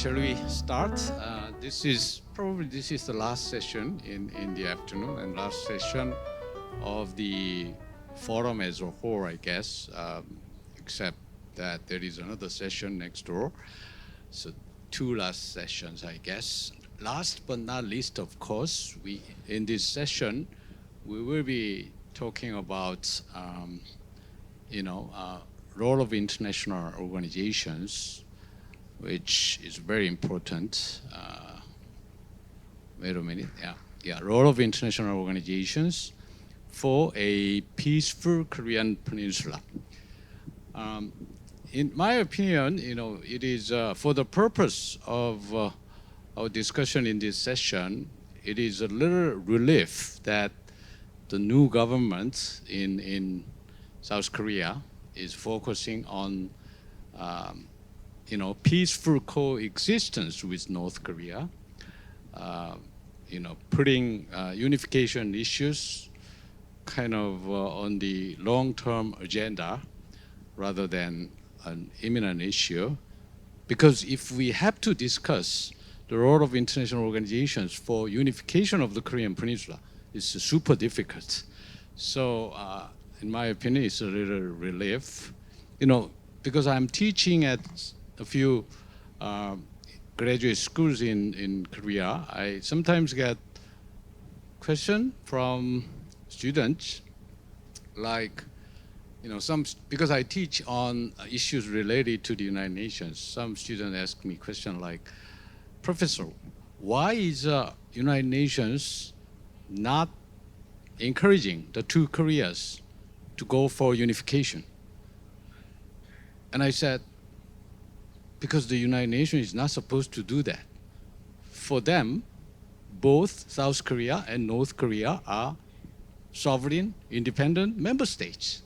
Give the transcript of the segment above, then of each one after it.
shall we start? This is the last session in the afternoon and last session of the forum as a whole, I guess, except that there is another session next door. So two last sessions, I guess. Last but not least, of course, in this session, we will be talking about, role of international organizations, which is very important. Wait a minute. Yeah. Role of international organizations for a peaceful Korean peninsula. In my opinion, it is for the purpose of our discussion in this session, it is a little relief that the new government in South Korea is focusing on peaceful coexistence with North Korea, putting unification issues kind of on the long-term agenda rather than an imminent issue. Because if we have to discuss the role of international organizations for unification of the Korean Peninsula, it's super difficult. So in my opinion, it's a little relief. Because I'm teaching at a few graduate schools in Korea, I sometimes get questions from students like, because I teach on issues related to the United Nations. Some students ask me questions like, Professor, why is United Nations not encouraging the two Koreas to go for unification? And I said, because the United Nations is not supposed to do that. For them, both South Korea and North Korea are sovereign, independent member states.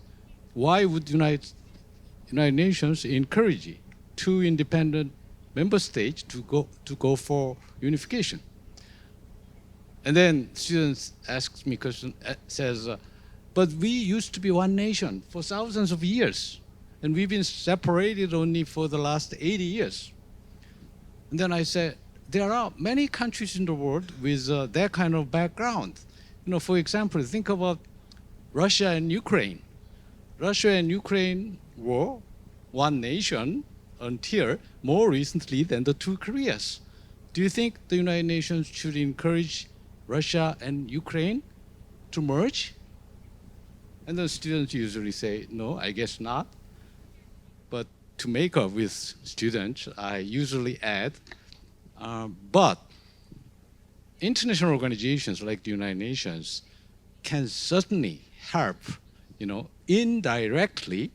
Why would United Nations encourage two independent member states to go for unification? And then students ask me question, says, but we used to be one nation for thousands of years. And we've been separated only for the last 80 years. And then I said, there are many countries in the world with that kind of background. For example, think about Russia and Ukraine. Russia and Ukraine were one nation until more recently than the two Koreas. Do you think the United Nations should encourage Russia and Ukraine to merge? And the students usually say, no, I guess not. But to make up with students, I usually add, but international organizations like the United Nations can certainly help, indirectly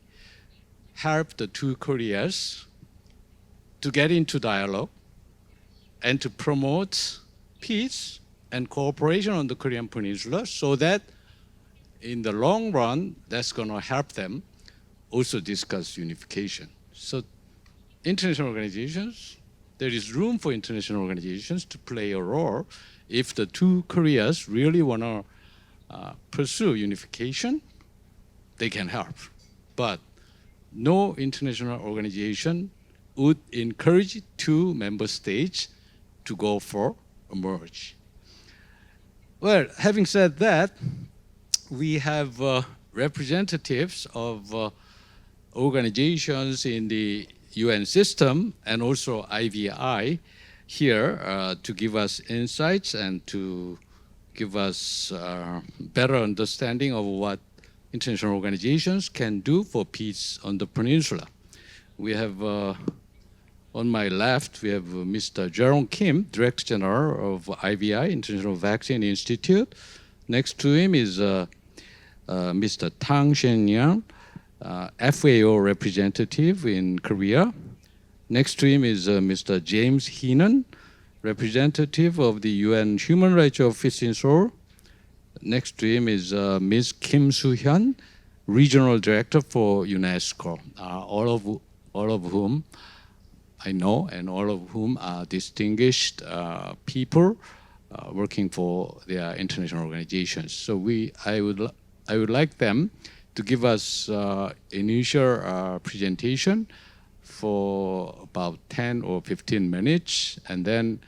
help the two Koreas to get into dialogue and to promote peace and cooperation on the Korean Peninsula, so that in the long run, that's going to help them also discuss unification. So international organizations, there is room for international organizations to play a role if the two Koreas really want to pursue unification, they can help. But no international organization would encourage two member states to go for a merge. Well, having said that, we have representatives of organizations in the UN system and also IVI here to give us insights and to give us better understanding of what international organizations can do for peace on the peninsula. We have, on my left, we have Mr. Jerome Kim, Director General of IVI, International Vaccine Institute. Next to him is Mr. Tang Shen-yang, FAO representative in Korea. Next to him is Mr. James Heenan, representative of the UN Human Rights Office in Seoul. Next to him is Ms. Kim Soo-hyun, regional director for UNESCO, all of whom I know and all of whom are distinguished people working for their international organizations. So I would like them to give us initial presentation for about 10 or 15 minutes, and then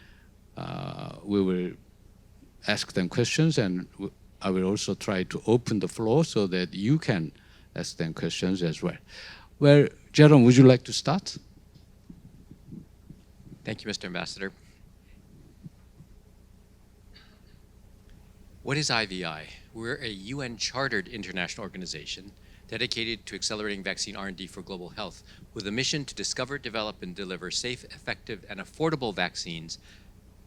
we will ask them questions, and I will also try to open the floor so that you can ask them questions as well. Well, Jerome, would you like to start? Thank you, Mr. Ambassador. What is IVI? We're a UN-chartered international organization dedicated to accelerating vaccine R&D for global health with a mission to discover, develop, and deliver safe, effective, and affordable vaccines,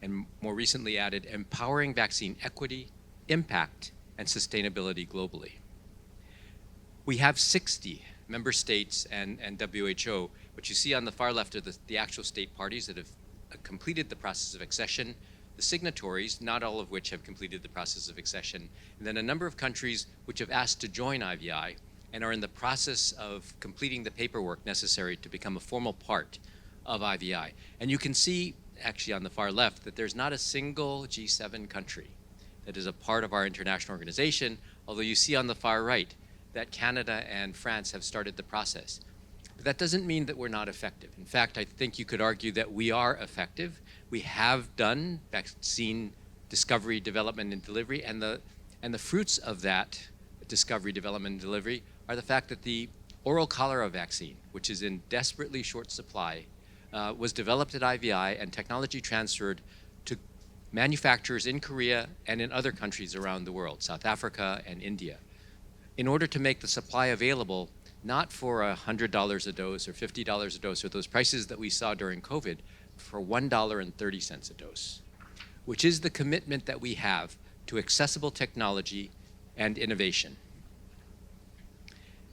and more recently added, empowering vaccine equity, impact, and sustainability globally. We have 60 member states and WHO. What you see on the far left are the actual state parties that have completed the process of accession, the signatories, not all of which have completed the process of accession, and then a number of countries which have asked to join IVI and are in the process of completing the paperwork necessary to become a formal part of IVI. And you can see, actually on the far left, that there's not a single G7 country that is a part of our international organization, although you see on the far right that Canada and France have started the process. But that doesn't mean that we're not effective. In fact, I think you could argue that we are effective. We have done vaccine discovery, development, and delivery, and the fruits of that discovery, development, and delivery are the fact that the oral cholera vaccine, which is in desperately short supply, was developed at IVI and technology transferred to manufacturers in Korea and in other countries around the world, South Africa and India, in order to make the supply available not for $100 a dose or $50 a dose or those prices that we saw during COVID, for $1.30 a dose, which is the commitment that we have to accessible technology and innovation.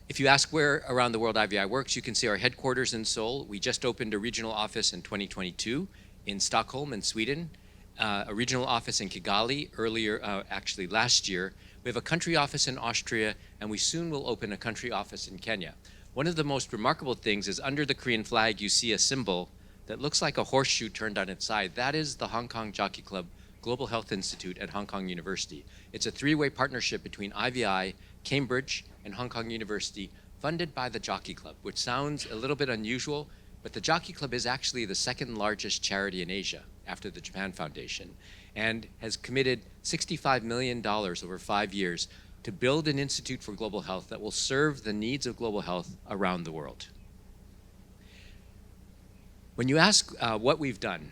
If you ask where around the world IVI works, you can see our headquarters in Seoul. We just opened a regional office in 2022 in Stockholm in Sweden, a regional office in Kigali actually last year. We have a country office in Austria, and we soon will open a country office in Kenya. One of the most remarkable things is under the Korean flag, you see a symbol that looks like a horseshoe turned on its side. That is the Hong Kong Jockey Club Global Health Institute at Hong Kong University. It's a three-way partnership between IVI, Cambridge, and Hong Kong University, funded by the Jockey Club, which sounds a little bit unusual, but the Jockey Club is actually the second largest charity in Asia after the Japan Foundation, and has committed $65 million over 5 years to build an institute for global health that will serve the needs of global health around the world. When you ask what we've done,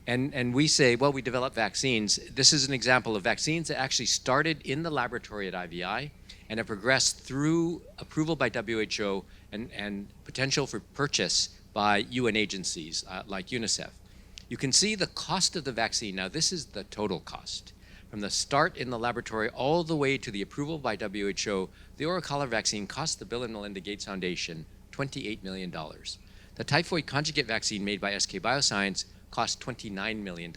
and we say, well, we develop vaccines, this is an example of vaccines that actually started in the laboratory at IVI and have progressed through approval by WHO and potential for purchase by UN agencies like UNICEF. You can see the cost of the vaccine. Now, this is the total cost. From the start in the laboratory all the way to the approval by WHO, the oral cholera vaccine cost the Bill and Melinda Gates Foundation $28 million. The typhoid conjugate vaccine made by SK Bioscience cost $29 million.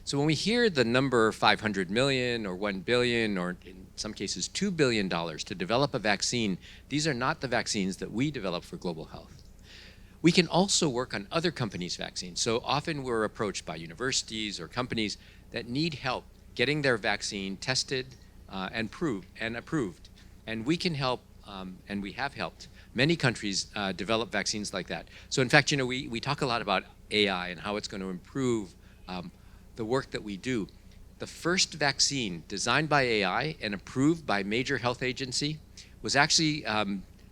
So when we hear the number 500 million or 1 billion or in some cases $2 billion to develop a vaccine, these are not the vaccines that we develop for global health. We can also work on other companies' vaccines. So often we're approached by universities or companies that need help getting their vaccine tested and approved. And we can help, and we have helped many countries develop vaccines like that. So in fact, we talk a lot about AI and how it's going to improve the work that we do. The first vaccine designed by AI and approved by a major health agency was actually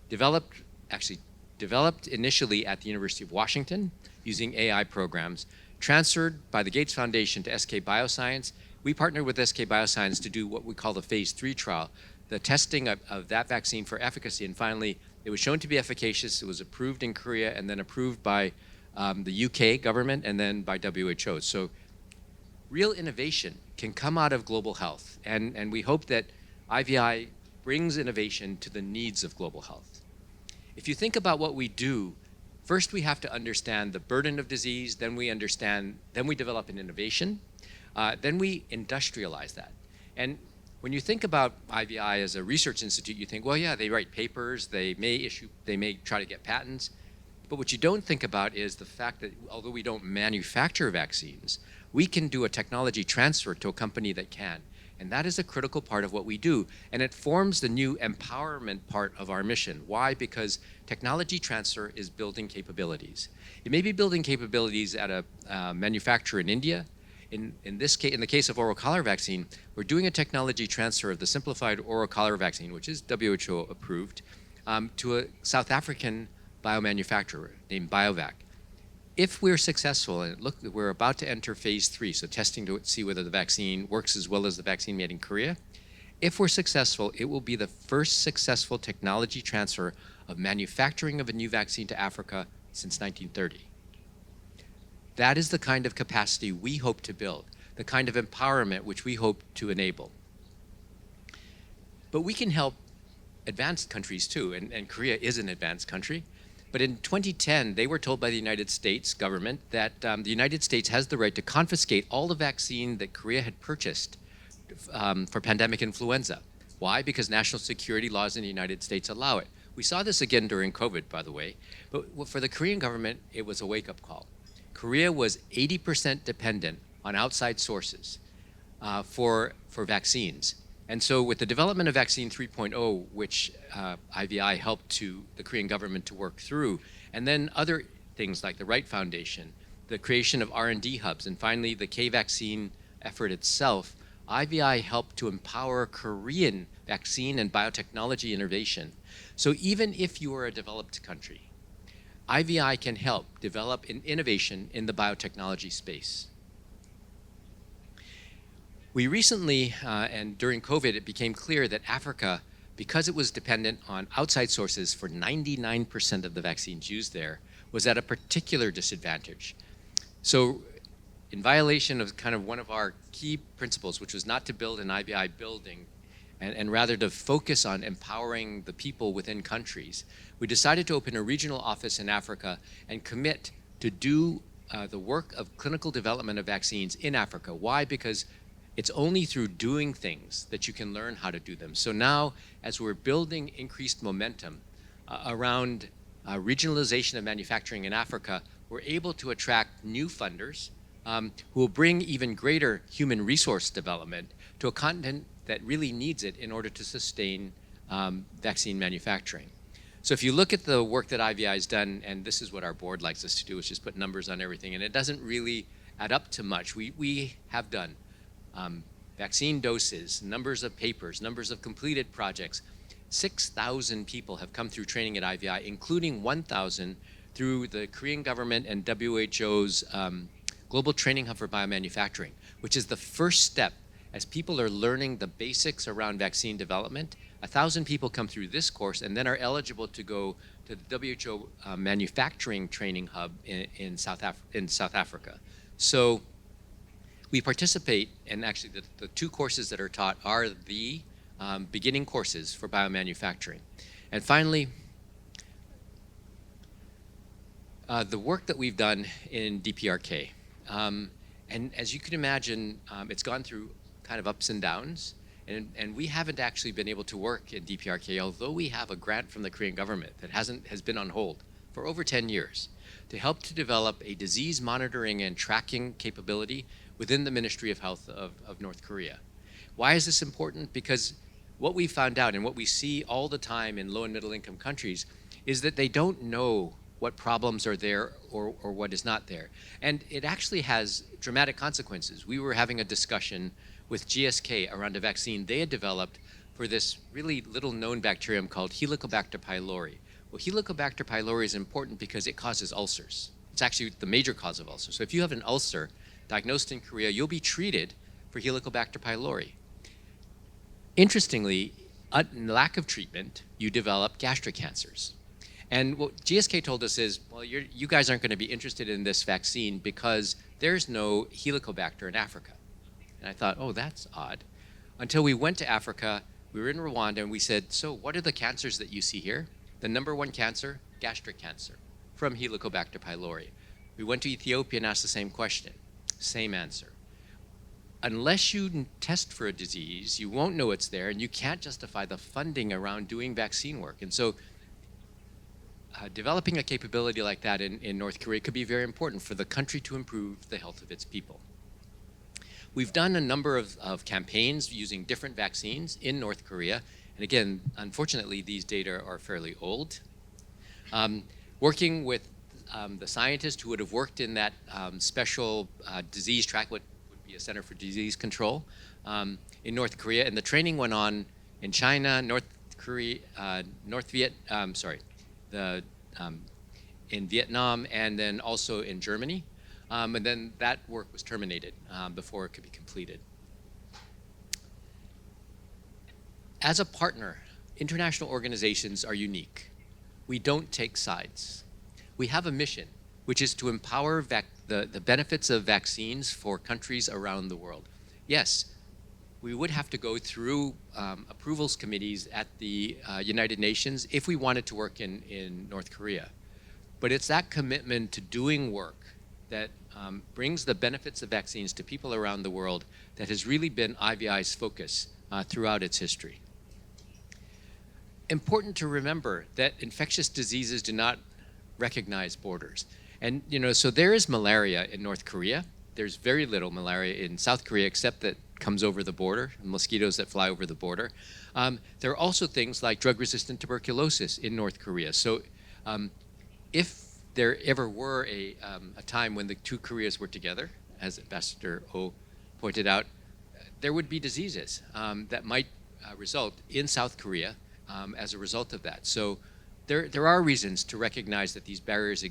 developed initially at the University of Washington using AI programs, transferred by the Gates Foundation to SK Bioscience. We partnered with SK Bioscience to do what we call the phase 3 trial, the testing of that vaccine for efficacy. And finally, it was shown to be efficacious. It was approved in Korea and then approved by the UK government and then by WHO. So real innovation can come out of global health. And we hope that IVI brings innovation to the needs of global health. If you think about what we do, first we have to understand the burden of disease, then we develop an innovation, then we industrialize that. And when you think about IVI as a research institute, you think, well, yeah, they write papers, they may try to get patents. But what you don't think about is the fact that although we don't manufacture vaccines, we can do a technology transfer to a company that can. And that is a critical part of what we do. And it forms the new empowerment part of our mission. Why? Because technology transfer is building capabilities. It may be building capabilities at a manufacturer in India. In the case of oral cholera vaccine, we're doing a technology transfer of the simplified oral cholera vaccine, which is WHO approved, to a South African biomanufacturer named Biovac. If we're successful, and look, we're about to enter phase 3, so testing to see whether the vaccine works as well as the vaccine made in Korea. If we're successful, it will be the first successful technology transfer of manufacturing of a new vaccine to Africa since 1930. That is the kind of capacity we hope to build, the kind of empowerment which we hope to enable. But we can help advanced countries too, and Korea is an advanced country. But in 2010, they were told by the United States government that the United States has the right to confiscate all the vaccine that Korea had purchased for pandemic influenza. Why? Because national security laws in the United States allow it. We saw this again during COVID, by the way. But for the Korean government, it was a wake-up call. Korea was 80% dependent on outside sources for vaccines. And so with the development of Vaccine 3.0, which IVI helped the Korean government to work through, and then other things like the Wright Foundation, the creation of R&D hubs, and finally the K-vaccine effort itself, IVI helped to empower Korean vaccine and biotechnology innovation. So even if you are a developed country, IVI can help develop an innovation in the biotechnology space. We recently, and during COVID, it became clear that Africa, because it was dependent on outside sources for 99% of the vaccines used there, was at a particular disadvantage. So in violation of kind of one of our key principles, which was not to build an IVI building, and rather to focus on empowering the people within countries, we decided to open a regional office in Africa and commit to do the work of clinical development of vaccines in Africa. Why? Because it's only through doing things that you can learn how to do them. So now, as we're building increased momentum around regionalization of manufacturing in Africa, we're able to attract new funders who will bring even greater human resource development to a continent that really needs it in order to sustain vaccine manufacturing. So if you look at the work that IVI has done, and this is what our board likes us to do, is just put numbers on everything, and it doesn't really add up to much. We have done vaccine doses, numbers of papers, numbers of completed projects. 6,000 people have come through training at IVI, including 1,000 through the Korean government and WHO's Global Training Hub for Biomanufacturing, which is the first step as people are learning the basics around vaccine development. 1,000 people come through this course and then are eligible to go to the WHO Manufacturing Training Hub in South Africa. So we participate, and actually the two courses that are taught are the beginning courses for biomanufacturing. And finally, the work that we've done in DPRK. And as you can imagine, it's gone through kind of ups and downs. And we haven't actually been able to work in DPRK, although we have a grant from the Korean government that has been on hold for over 10 years to help to develop a disease monitoring and tracking capability within the Ministry of Health of North Korea. Why is this important? Because what we found out and what we see all the time in low and middle income countries is that they don't know what problems are there or what is not there. And it actually has dramatic consequences. We were having a discussion with GSK around a vaccine they had developed for this really little known bacterium called Helicobacter pylori. Well, Helicobacter pylori is important because it causes ulcers. It's actually the major cause of ulcers. So if you have an ulcer diagnosed in Korea, you'll be treated for Helicobacter pylori. Interestingly, lack of treatment, you develop gastric cancers. And what GSK told us is, well, you guys aren't going to be interested in this vaccine because there's no Helicobacter in Africa. And I thought, oh, that's odd. Until we went to Africa, we were in Rwanda, and we said, so what are the cancers that you see here? The number one cancer, gastric cancer, from Helicobacter pylori. We went to Ethiopia and asked the same question. Same answer. Unless you test for a disease, you won't know it's there, and you can't justify the funding around doing vaccine work. And so developing a capability like that in North Korea could be very important for the country to improve the health of its people. We've done a number of campaigns using different vaccines in North Korea. And again, unfortunately, these data are fairly old. Working with the scientists who would have worked in that special disease track, what would be a Center for Disease Control in North Korea. And the training went on in China, in Vietnam, and then also in Germany. And then that work was terminated before it could be completed. As a partner, international organizations are unique. We don't take sides. We have a mission, which is to empower the benefits of vaccines for countries around the world. Yes, we would have to go through approvals committees at the United Nations if we wanted to work in North Korea. But it's that commitment to doing work that brings the benefits of vaccines to people around the world that has really been IVI's focus throughout its history. Important to remember that infectious diseases do not recognize borders. And so there is malaria in North Korea. There's very little malaria in South Korea, except that comes over the border, mosquitoes that fly over the border. There are also things like drug-resistant tuberculosis in North Korea. So if there ever were a time when the two Koreas were together, as Ambassador Oh pointed out, there would be diseases that might result in South Korea as a result of that. So there are reasons to recognize that these barriers,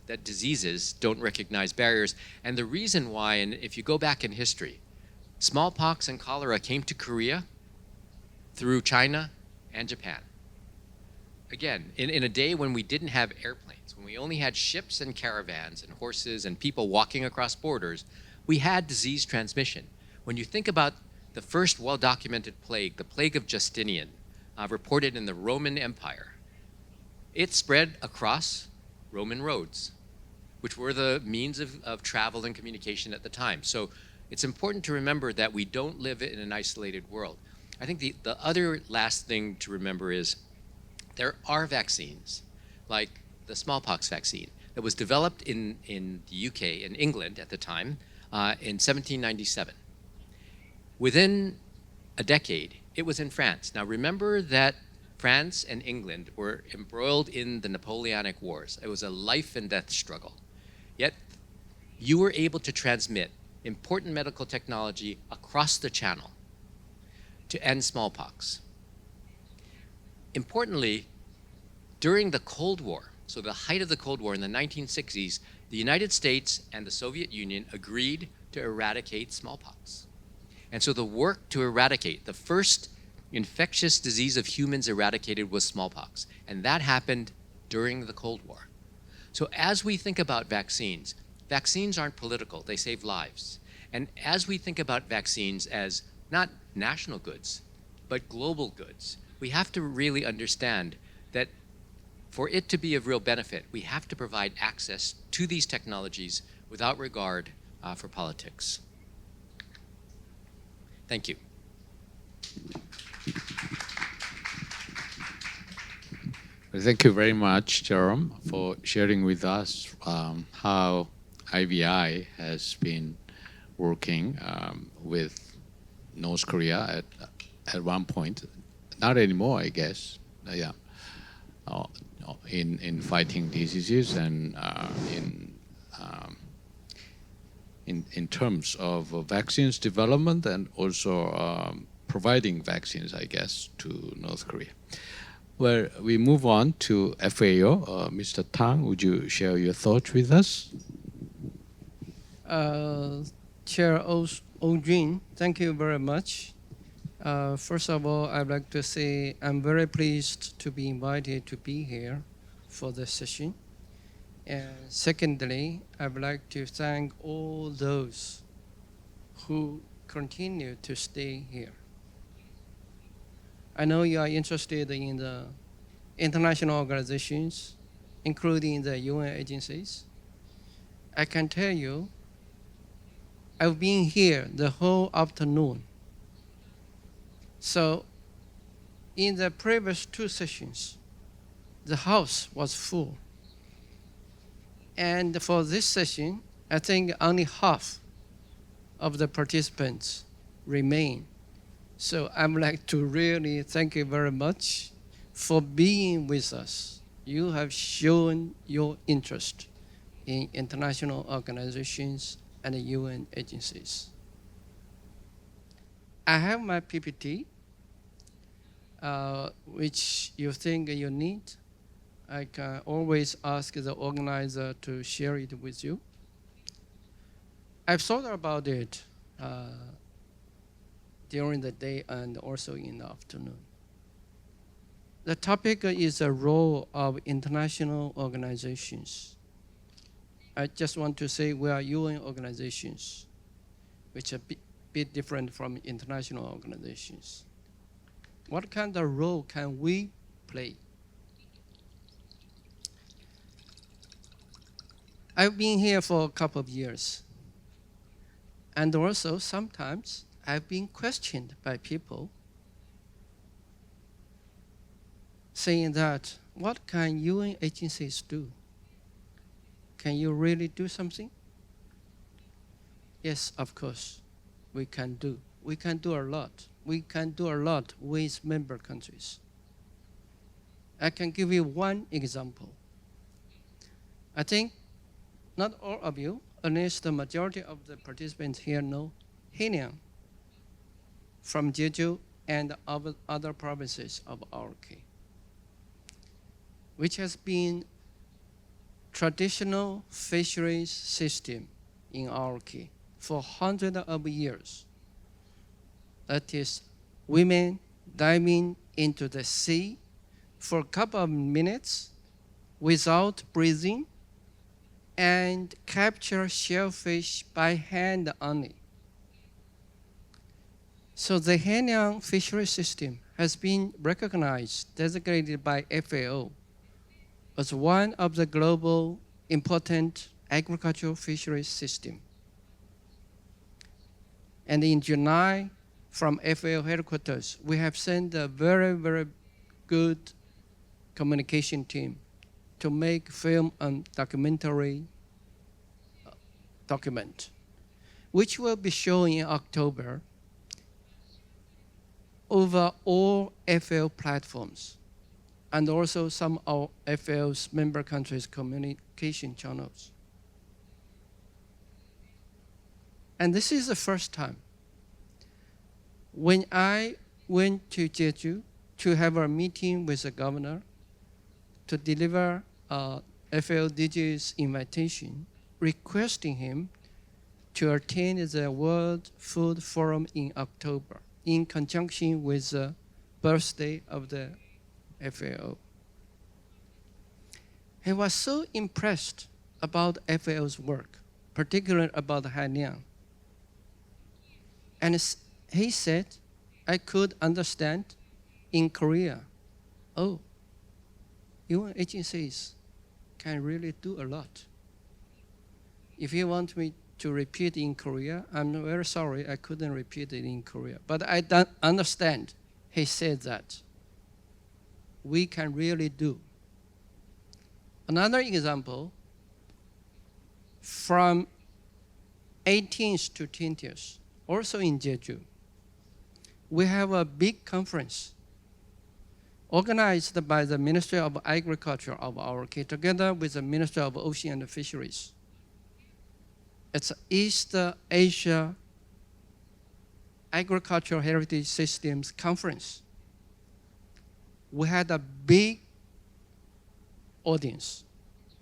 that diseases don't recognize barriers. And the reason why, and if you go back in history, smallpox and cholera came to Korea through China and Japan. Again, in a day when we didn't have airplanes, when we only had ships and caravans and horses and people walking across borders, we had disease transmission. When you think about the first well-documented plague, the plague of Justinian, reported in the Roman Empire, it spread across Roman roads, which were the means of travel and communication at the time. So it's important to remember that we don't live in an isolated world. I think the other last thing to remember is there are vaccines, like the smallpox vaccine, that was developed in the UK, in England at the time, in 1797. Within a decade, it was in France. Now remember that France and England were embroiled in the Napoleonic Wars. It was a life and death struggle. Yet you were able to transmit important medical technology across the channel to end smallpox. Importantly, during the Cold War, so the height of the Cold War in the 1960s, the United States and the Soviet Union agreed to eradicate smallpox. And so the work to eradicate, the first infectious disease of humans eradicated was smallpox. And that happened during the Cold War. So as we think about vaccines, vaccines aren't political, they save lives. And as we think about vaccines as not national goods, but global goods, we have to really understand that for it to be of real benefit, we have to provide access to these technologies without regard for politics. Thank you. Thank you very much, Jerome, for sharing with us how IVI has been working with North Korea at one point. Not anymore, I guess. Yeah, in fighting diseases and in terms of vaccines development and also providing vaccines, I guess, to North Korea. Well, we move on to FAO. Mr. Tang, would you share your thoughts with us? Chair Oh Jun, thank you very much. First of all, I'd like to say I'm very pleased to be invited to be here for this session. And secondly, I'd like to thank all those who continue to stay here. I know you are interested in the international organizations, including the UN agencies. I can tell you, I've been here the whole afternoon. So in the previous two sessions, the house was full. And for this session, I think only half of the participants remain. So I'd like to really thank you very much for being with us. You have shown your interest in international organizations and UN agencies. I have my PPT, which you think you need. I can always ask the organizer to share it with you. I've thought about it during the day and also in the afternoon. The topic is the role of international organizations. I just want to say we are UN organizations, which are a bit different from international organizations. What kind of role can we play? I've been here for a couple of years. And also sometimes I've been questioned by people saying that, what can UN agencies do? Can you really do something? Yes, of course, we can do. We can do a lot. We can do a lot with member countries. I can give you one example. I think not all of you, at least the majority of the participants here know Hainan from Jeju and other provinces of RK, which has been traditional fisheries system in RK for hundreds of years. That is, women diving into the sea for a couple of minutes without breathing and capture shellfish by hand only. So the Hainan fishery system has been recognized, designated by FAO as one of the global important agricultural fisheries system. And in July, from FAO headquarters, we have sent a very, very good communication team to make film and documentary document, which will be shown in October over all FAO platforms and also some of FAO's member countries' communication channels. And this is the first time. When I went to Jeju to have a meeting with the governor to deliver FAO DG's invitation, requesting him to attend the World Food Forum in October in conjunction with the birthday of the FAO. He was so impressed about FAO's work, particularly about Hainan. And he said, I could understand in Korea, oh, UN agencies can really do a lot. If you want me to repeat in Korea, I'm very sorry I couldn't repeat it in Korea. But I don't understand. He said that we can really do. Another example, from 18th to 20th, also in Jeju, we have a big conference organized by the Ministry of Agriculture of RK together with the Ministry of Ocean and Fisheries. It's East Asia Agricultural Heritage Systems Conference. We had a big audience,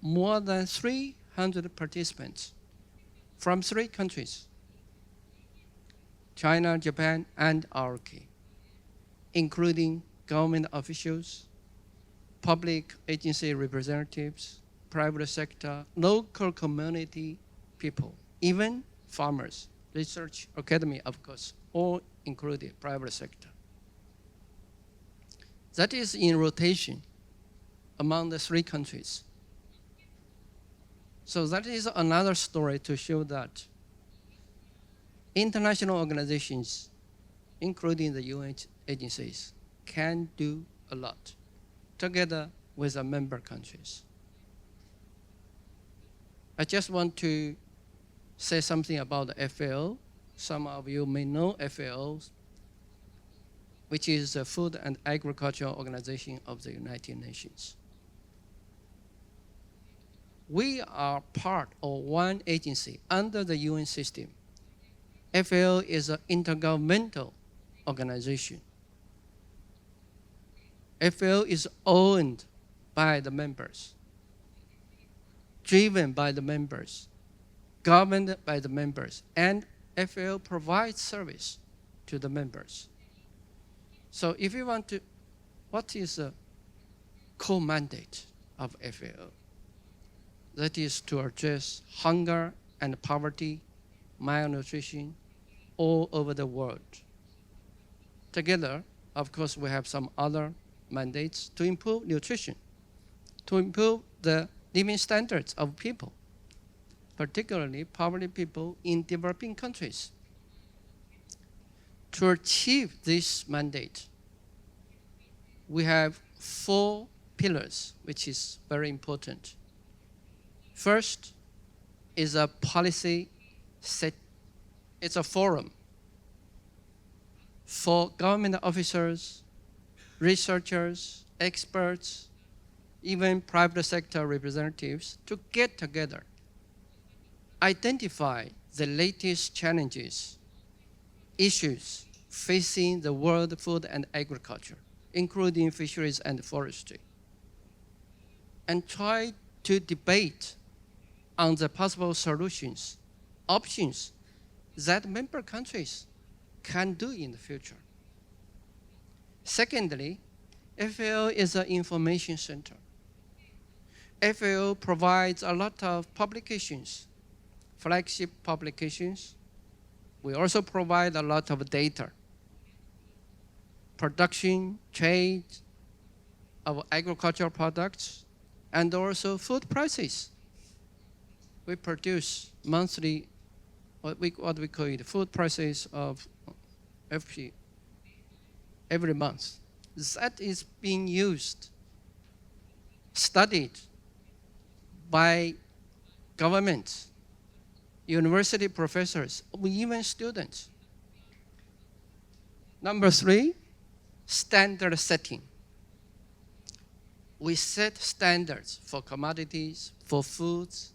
more than 300 participants from 3 countries, China, Japan, and RK, including government officials, public agency representatives, private sector, local community people, even farmers, research academy, of course, all included private sector. That is in rotation among the 3 countries. So that is another story to show that international organizations, including the UN agencies, can do a lot together with the member countries. I just want to say something about the FAO some of you may know FAO, which is the Food and Agriculture Organization of the United Nations. We are part of one agency under the UN system. FAO is an intergovernmental organization. FAO is owned by the members, driven by the members, governed by the members, and FAO provides service to the members. So if you want to, what is the core mandate of FAO? That is to address hunger and poverty, malnutrition all over the world. Together, of course, we have some other mandates to improve nutrition, to improve the living standards of people, particularly poverty people in developing countries. To achieve this mandate, we have 4 pillars, which is very important. First is a policy set. It's a forum for government officers, researchers, experts, even private sector representatives to get together, identify the latest challenges, issues facing the world food and agriculture, including fisheries and forestry, and try to debate on the possible solutions, options that member countries can do in the future. Secondly, FAO is an information center. FAO provides a lot of publications, flagship publications. We also provide a lot of data, production, trade of agricultural products, and also food prices. We produce monthly, what we call it, food prices of FP every month. That is being used, studied by governments, university professors, even students. Number 3, standard setting. We set standards for commodities, for foods,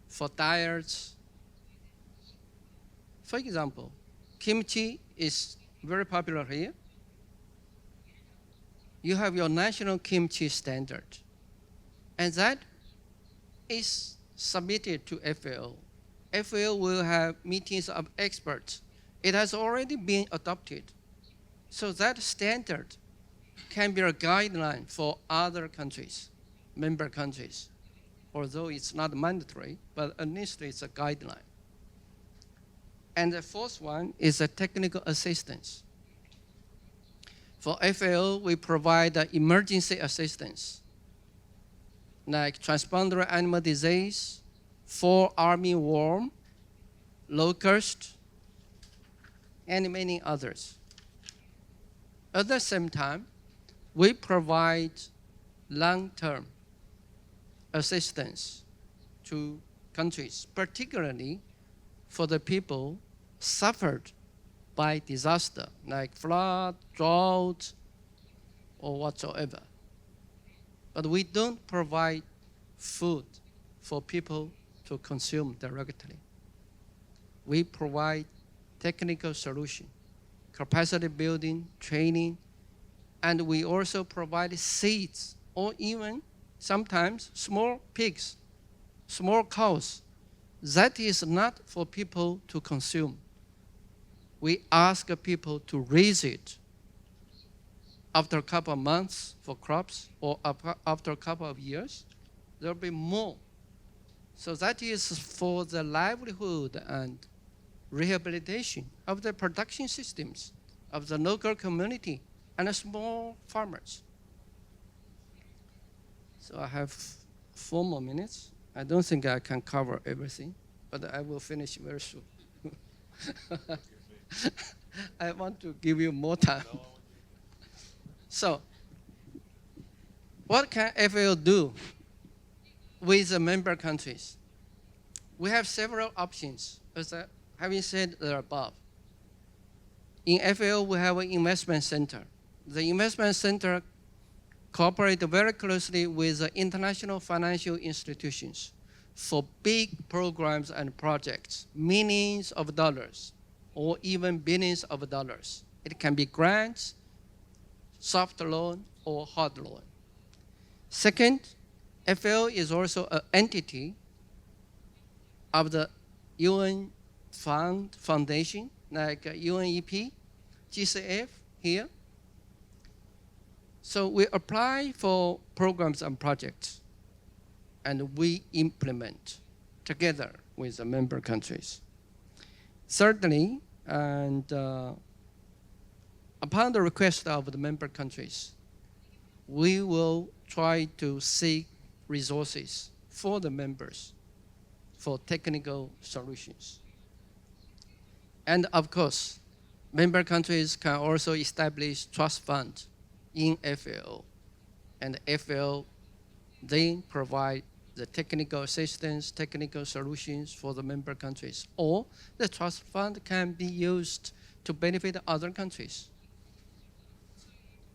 for diets. For example, kimchi is very popular here. You have your national kimchi standard, and that is submitted to FAO. FAO will have meetings of experts. It has already been adopted. So that standard can be a guideline for other countries, member countries, although it's not mandatory, but at least it's a guideline. And the 4th one is a technical assistance. For FAO, we provide emergency assistance, like transponder animal disease, fall armyworm, locust, and many others. At the same time, we provide long-term assistance to countries, particularly for the people suffered by disaster, like flood, drought, or whatsoever. But we don't provide food for people to consume directly. We provide technical solution, capacity building, training, and we also provide seeds or even sometimes small pigs, small cows. That is not for people to consume. We ask people to raise it after a couple of months for crops or after a couple of years. There will be more. So that is for the livelihood and rehabilitation of the production systems of the local community and the small farmers. So I have 4 more minutes. I don't think I can cover everything, but I will finish very soon. I want to give you more time. So, what can FAO do with the member countries? We have several options. As having said the above, in FAO we have an investment center. The investment center cooperates very closely with the international financial institutions for big programs and projects, millions of dollars, or even billions of dollars. It can be grants, soft loan, or hard loan. Second, FAO is also an entity of the UN foundation, like UNEP, GCF here. So we apply for programs and projects, and we implement together with the member countries. Thirdly, and upon the request of the member countries, we will try to seek resources for the members for technical solutions. And of course, member countries can also establish trust funds in FAO, and FAO then provide the technical assistance, technical solutions for the member countries, or the trust fund can be used to benefit other countries.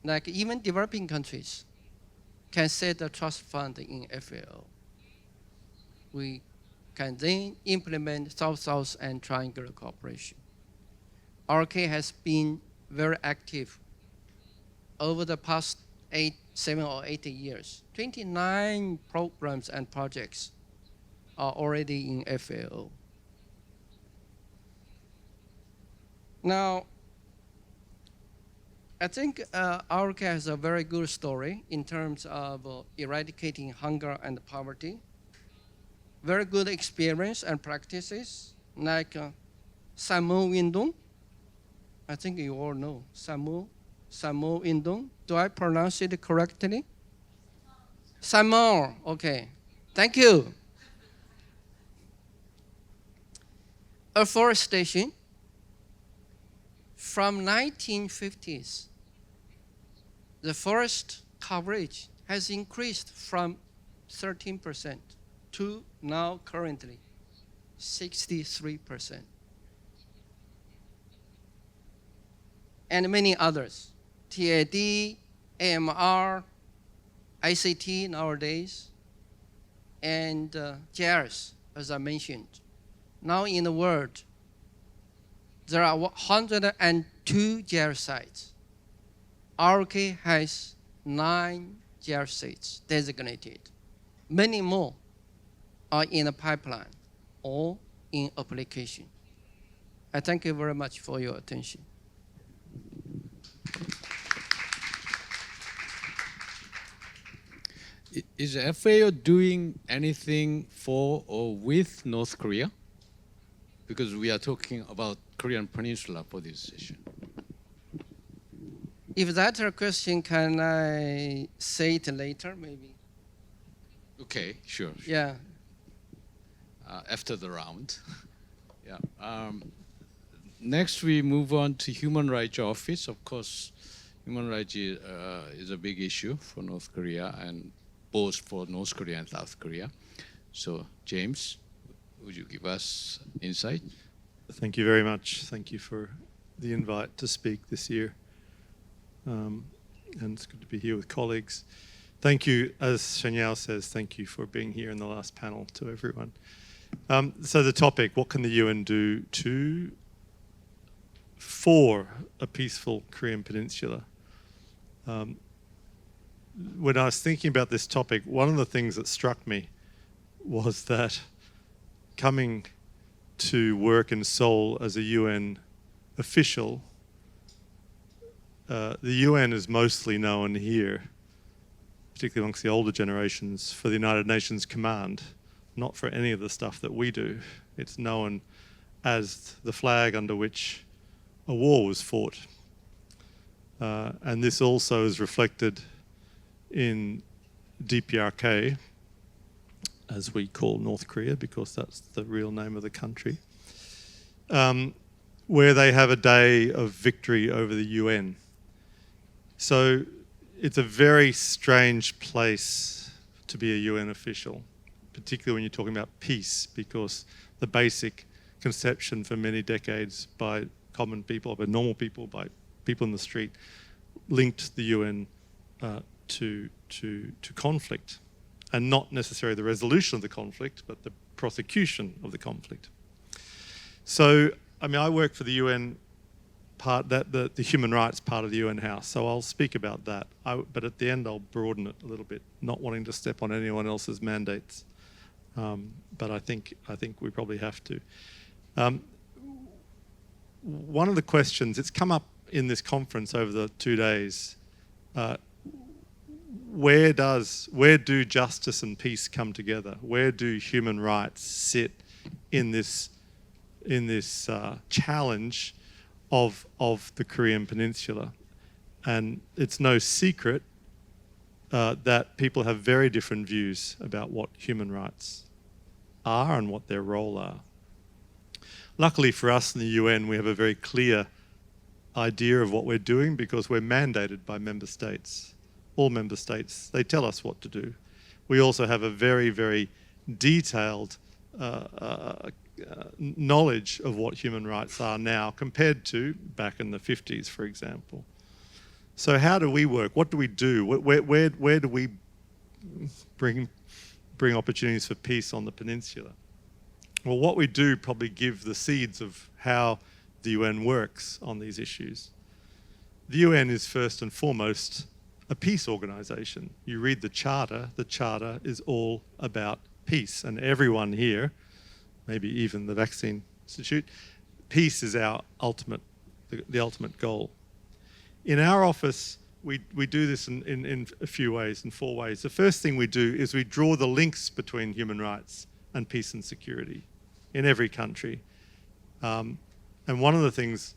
Like even developing countries can set a trust fund in FAO. We can then implement South-South and triangular cooperation. RK has been very active over the past 7 or 8 years. 29 programs and projects are already in FAO. Now, I think RK has a very good story in terms of eradicating hunger and poverty. Very good experience and practices, like Samu Windung. I think you all know Samu Windung. Do I pronounce it correctly? Samu, okay. Thank you. Afforestation. From 1950s, the forest coverage has increased from 13% to now currently 63%. And many others, TAD, AMR, ICT nowadays, and JARS, as I mentioned. Now in the world, there are 102 JARS sites. RK has 9 JARS sites designated. Many more are in the pipeline or in application. I thank you very much for your attention. Is FAO doing anything for or with North Korea? Because we are talking about Korean Peninsula for this session. If that's a question, can I say it later, maybe? Okay, sure. Yeah. After the round. Yeah. Next, we move on to Human Rights Office. Of course, human rights is a big issue for North Korea, and both for North Korea and South Korea. So, James, would you give us insight? Thank you very much. Thank you for the invite to speak this year. And it's good to be here with colleagues. Thank you, as Shanyao says, thank you for being here in the last panel to everyone. So the topic, what can the UN do for a peaceful Korean Peninsula? When I was thinking about this topic, one of the things that struck me was that coming to work in Seoul as a UN official, the UN is mostly known here, particularly amongst the older generations, for the United Nations Command, not for any of the stuff that we do. It's known as the flag under which a war was fought. And this also is reflected in DPRK, as we call North Korea, because that's the real name of the country, where they have a day of victory over the UN. So it's a very strange place to be a UN official, particularly when you're talking about peace, because the basic conception for many decades by common people, by normal people, by people in the street, linked the UN to conflict, and not necessarily the resolution of the conflict, but the prosecution of the conflict. So, I mean, I work for the UN part, the human rights part of the UN House, so I'll speak about that. But at the end, I'll broaden it a little bit, not wanting to step on anyone else's mandates. But I think we probably have to. One of the questions, it's come up in this conference over the 2 days, where do justice and peace come together? Where do human rights sit in this challenge of the Korean Peninsula? And it's no secret that people have very different views about what human rights are and what their role are. Luckily for us in the UN, we have a very clear idea of what we're doing because we're mandated by member states. All member states, they tell us what to do. We also have a very, very detailed knowledge of what human rights are now compared to back in the 50s, for example. So how do we work? What do we do? Where do we bring opportunities for peace on the peninsula? Well, what we do probably give the seeds of how the UN works on these issues. The UN is first and foremost a peace organisation. You read the charter is all about peace, and everyone here, maybe even the Vaccine Institute, peace is our the ultimate goal. In our office, we do this in a few ways, in 4 ways. The first thing we do is we draw the links between human rights and peace and security in every country. And one of the things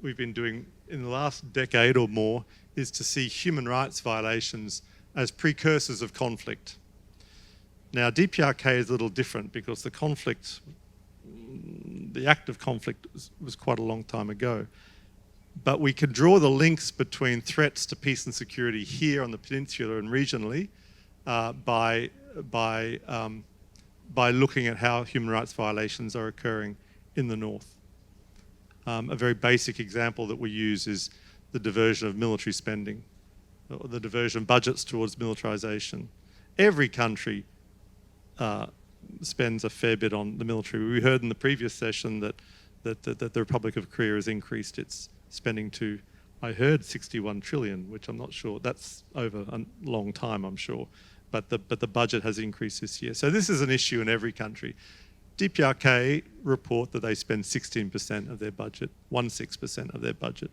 we've been doing in the last decade or more is to see human rights violations as precursors of conflict. Now, DPRK is a little different because the act of conflict was quite a long time ago. But we can draw the links between threats to peace and security here on the peninsula and regionally by looking at how human rights violations are occurring in the north. A very basic example that we use is the diversion of military spending, or the diversion of budgets towards militarization. Every country spends a fair bit on the military. We heard in the previous session that the Republic of Korea has increased its spending to, I heard, 61 trillion, which I'm not sure. That's over a long time, I'm sure. But the budget has increased this year. So this is an issue in every country. DPRK report that they spend 16% of their budget, 16% of their budget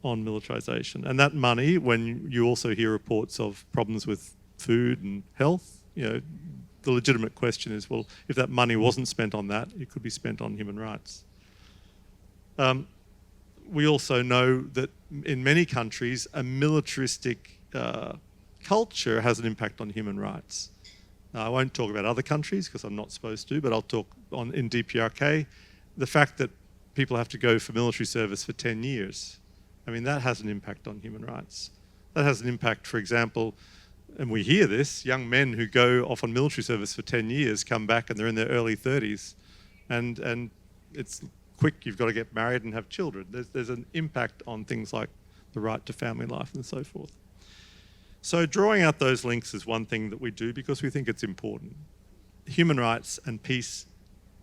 on militarization. And that money, when you also hear reports of problems with food and health, the legitimate question is, well, if that money wasn't spent on that, it could be spent on human rights. We also know that in many countries, a militaristic culture has an impact on human rights. Now, I won't talk about other countries because I'm not supposed to, but I'll talk in DPRK. The fact that people have to go for military service for 10 years, I mean, that has an impact on human rights. That has an impact, for example, and we hear this, young men who go off on military service for 10 years come back and they're in their early 30s. And it's quick, you've got to get married and have children. There's an impact on things like the right to family life and so forth. So drawing out those links is one thing that we do because we think it's important. Human rights and peace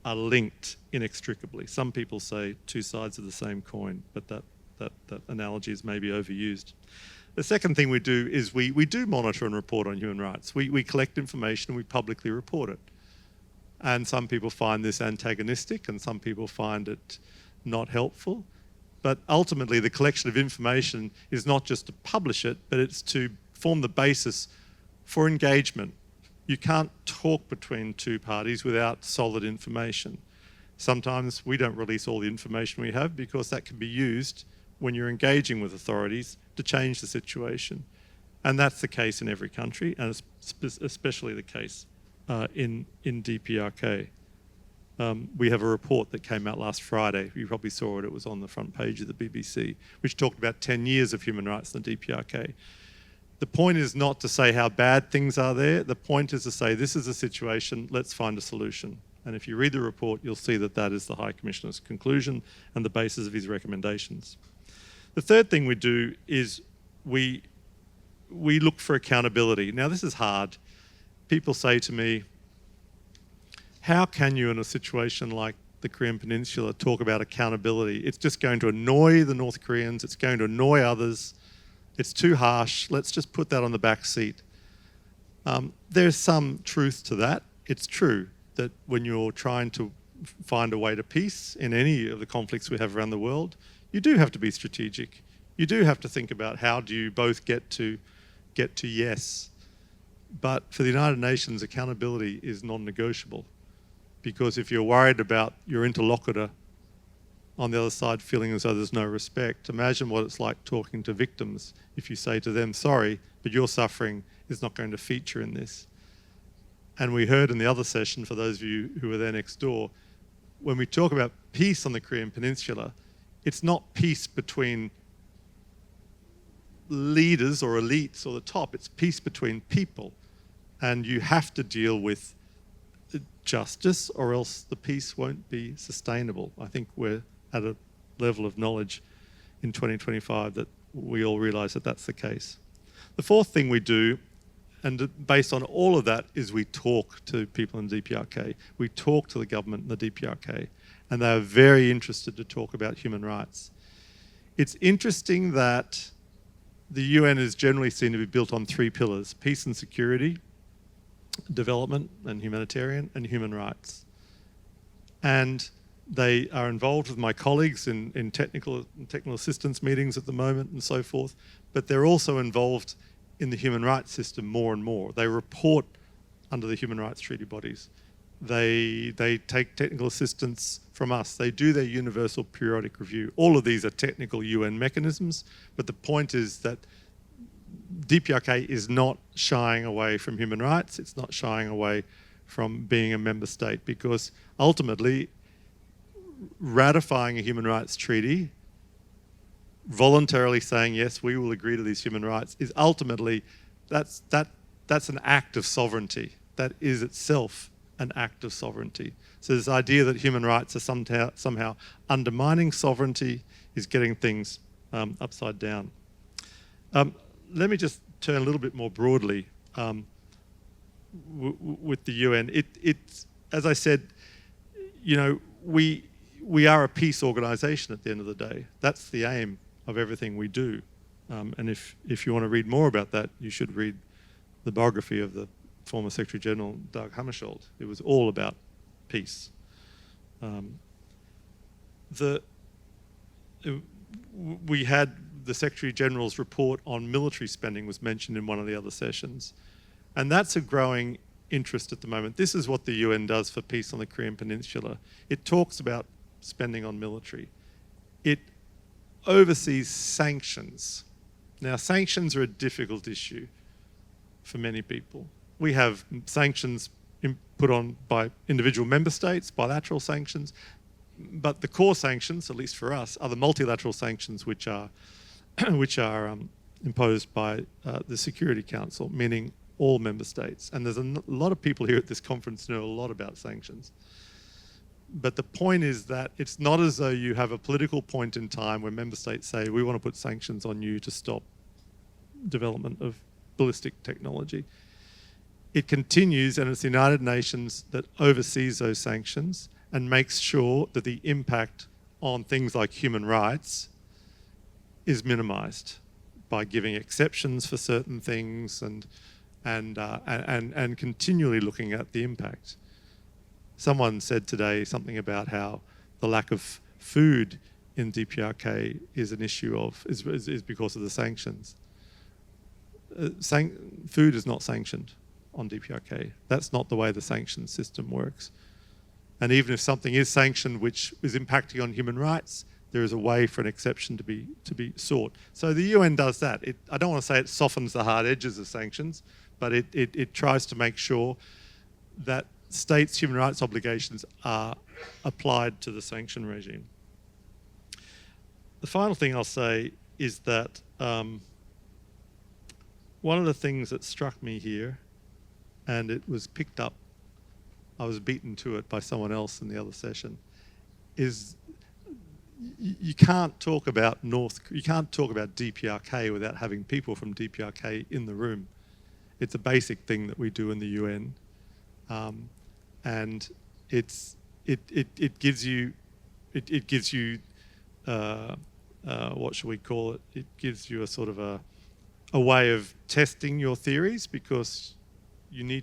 are linked inextricably. Some people say 2 sides of the same coin, but that analogy is maybe overused. The second thing we do is we do monitor and report on human rights. We collect information and we publicly report it. And some people find this antagonistic and some people find it not helpful. But ultimately, the collection of information is not just to publish it, but it's to form the basis for engagement. You can't talk between 2 parties without solid information. Sometimes we don't release all the information we have because that can be used when you're engaging with authorities to change the situation. And that's the case in every country, and it's especially the case in DPRK. We have a report that came out last Friday. You probably saw it. It was on the front page of the BBC, which talked about 10 years of human rights in the DPRK. The point is not to say how bad things are there. The point is to say this is a situation, let's find a solution. And if you read the report, you'll see that that is the High Commissioner's conclusion and the basis of his recommendations. The third thing we do is we look for accountability. Now, this is hard. People say to me, how can you, in a situation like the Korean Peninsula, talk about accountability? It's just going to annoy the North Koreans. It's going to annoy others. It's too harsh. Let's just put that on the back seat. There's some truth to that. It's true that when you're trying to find a way to peace in any of the conflicts we have around the world, you do have to be strategic. You do have to think about how do you both get to yes. But for the United Nations, accountability is non-negotiable, because if you're worried about your interlocutor on the other side feeling as though there's no respect, imagine what it's like talking to victims if you say to them, sorry, but your suffering is not going to feature in this. And we heard in the other session, for those of you who were there next door, when we talk about peace on the Korean Peninsula, it's not peace between leaders or elites or the top, it's peace between people. And you have to deal with justice or else the peace won't be sustainable. I think we're at a level of knowledge in 2025 that we all realise that that's the case. The fourth thing we do, and based on all of that, is we talk to people in DPRK. We talk to the government and the DPRK, and they are very interested to talk about human rights. It's interesting that the UN is generally seen to be built on three pillars: peace and security, development and humanitarian, and human rights. And they are involved with my colleagues in technical assistance meetings at the moment and so forth, but they're also involved in the human rights system more and more. They report under the human rights treaty bodies. They take technical assistance from us. They do their universal periodic review. All of these are technical UN mechanisms, but the point is that DPRK is not shying away from human rights. It's not shying away from being a member state, because ultimately ratifying a human rights treaty, voluntarily saying, yes, we will agree to these human rights, is ultimately, that's an act of sovereignty. That is itself an act of sovereignty. So this idea that human rights are somehow undermining sovereignty is getting things upside down. Let me just turn a little bit more broadly with the UN. It's, as I said, you know, we are a peace organisation at the end of the day. That's the aim of everything we do. And if you want to read more about that, you should read the biography of the former Secretary General, Dag Hammarskjöld. It was all about peace. We had the Secretary General's report on military spending was mentioned in one of the other sessions. And that's a growing interest at the moment. This is what the UN does for peace on the Korean Peninsula. It talks about spending on military. It oversees sanctions. Now, sanctions are a difficult issue for many people. We have sanctions put on by individual member states, bilateral sanctions, but the core sanctions, at least for us, are the multilateral sanctions which are imposed by the Security Council, meaning all member states. And there's a lot of people here at this conference who know a lot about sanctions. But the point is that it's not as though you have a political point in time where member states say, we want to put sanctions on you to stop development of ballistic technology. It continues, and it's the United Nations that oversees those sanctions and makes sure that the impact on things like human rights is minimized by giving exceptions for certain things and continually looking at the impact. Someone said today something about how the lack of food in DPRK is an issue of, is because of the sanctions. Food is not sanctioned on DPRK. That's not the way the sanctions system works. And even if something is sanctioned which is impacting on human rights, there is a way for an exception to be sought. So the UN does that. I don't want to say it softens the hard edges of sanctions, but it tries to make sure that states' human rights obligations are applied to the sanction regime. The final thing I'll say is that one of the things that struck me here, and it was picked up I was beaten to it by someone else in the other session, is you can't talk about DPRK without having people from DPRK in the room. It's a basic thing that we do in the UN, and it gives you what should we call it? It gives you a sort of a way of testing your theories, because you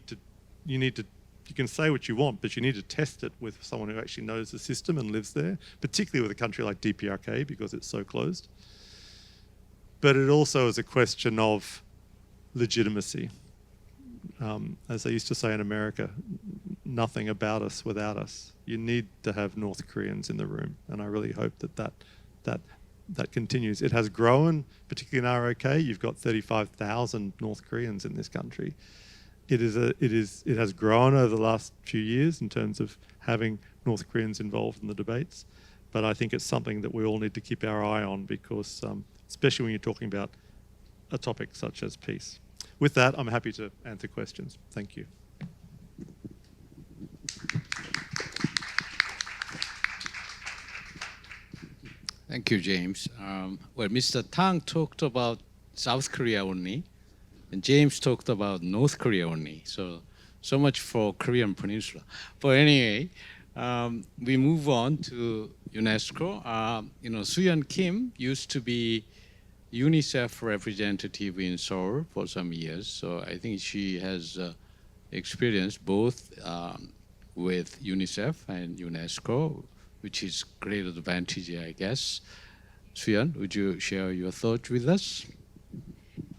can say what you want, but you need to test it with someone who actually knows the system and lives there, particularly with a country like DPRK, because it's so closed. But it also is a question of legitimacy. As they used to say in America, nothing about us without us. You need to have North Koreans in the room, and I really hope that continues. It has grown, particularly in ROK. You've got 35,000 North Koreans in this country. It has grown over the last few years in terms of having North Koreans involved in the debates, but I think it's something that we all need to keep our eye on, because especially when you're talking about a topic such as peace. With that, I'm happy to answer questions. Thank you. Thank you, James. Well, Mr. Tang talked about South Korea only, and James talked about North Korea only. So much for Korean Peninsula. But anyway, we move on to UNESCO. Soo-Yeon Kim used to be UNICEF representative in Seoul for some years. So I think she has experience both with UNICEF and UNESCO, which is great advantage, I guess. Soo-Yeon, would you share your thoughts with us?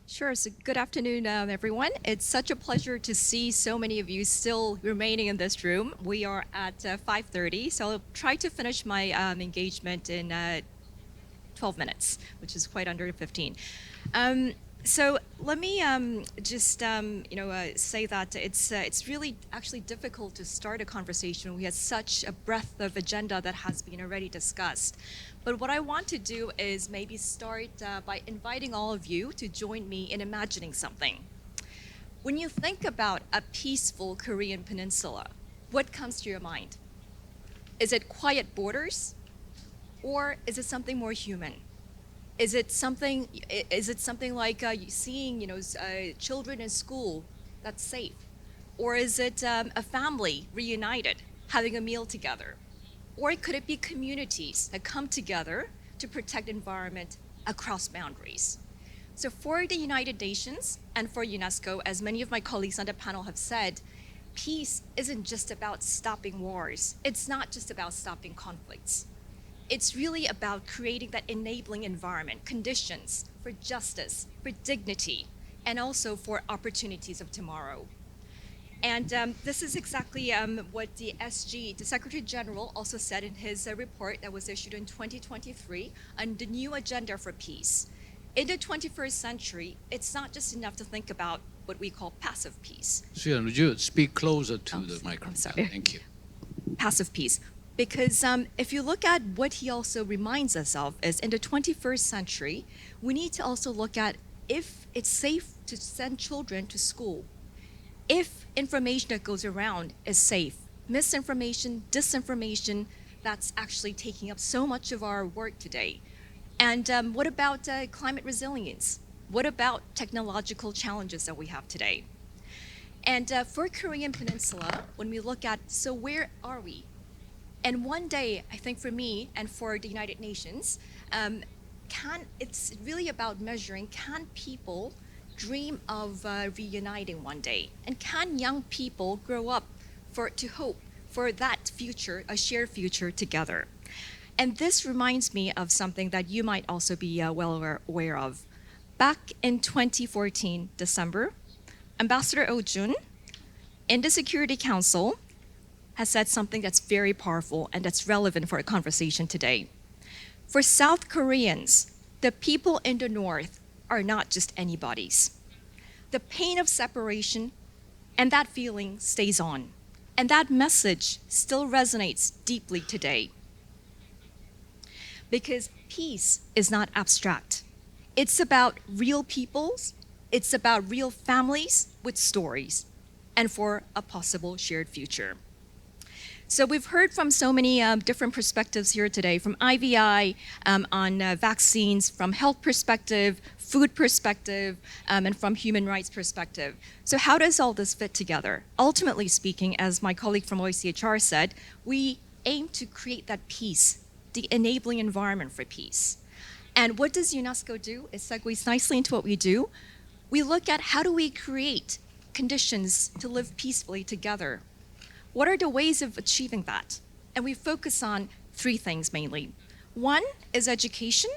Sure. So good afternoon, everyone. It's such a pleasure to see so many of you still remaining in this room. We are at 5:30, so I'll try to finish my engagement in 12 minutes, which is quite under 15. So let me just say that it's really actually difficult to start a conversation. We had such a breadth of agenda that has been already discussed. But what I want to do is maybe start by inviting all of you to join me in imagining something. When you think about a peaceful Korean peninsula, what comes to your mind? Is it quiet borders, or is it something more human? Is it something like seeing children in school that's safe? Or is it a family reunited, having a meal together? Or could it be communities that come together to protect environment across boundaries? So for the United Nations and for UNESCO, as many of my colleagues on the panel have said, peace isn't just about stopping wars. It's not just about stopping conflicts. It's really about creating that enabling environment, conditions for justice, for dignity, and also for opportunities of tomorrow. And this is exactly what the Secretary General also said in his report that was issued in 2023 on the new agenda for peace. In the 21st century, it's not just enough to think about what we call passive peace. Soo-Yeon, would you speak closer to the microphone? I'm sorry. Thank you. Passive peace. Because if you look at what he also reminds us of is in the 21st century, we need to also look at if it's safe to send children to school, if information that goes around is safe, misinformation, disinformation, that's actually taking up so much of our work today. And what about climate resilience? What about technological challenges that we have today? And for Korean Peninsula, when we look at, so where are we? And one day, I think for me and for the United Nations, it's really about measuring, can people dream of reuniting one day? And can young people grow up to hope for that future, a shared future together? And this reminds me of something that you might also be well aware of. Back in 2014, December, Ambassador Oh Jun in the Security Council has said something that's very powerful and that's relevant for our conversation today. For South Koreans, the people in the North are not just anybody's. The pain of separation and that feeling stays on. And that message still resonates deeply today. Because peace is not abstract. It's about real peoples, it's about real families with stories, and for a possible shared future. So we've heard from so many different perspectives here today, from IVI on vaccines, from health perspective, food perspective, and from human rights perspective. So how does all this fit together? Ultimately speaking, as my colleague from OECHR said, we aim to create that peace, the enabling environment for peace. And what does UNESCO do? It segues nicely into what we do. We look at how do we create conditions to live peacefully together. What are the ways of achieving that? And we focus on three things mainly. One is education,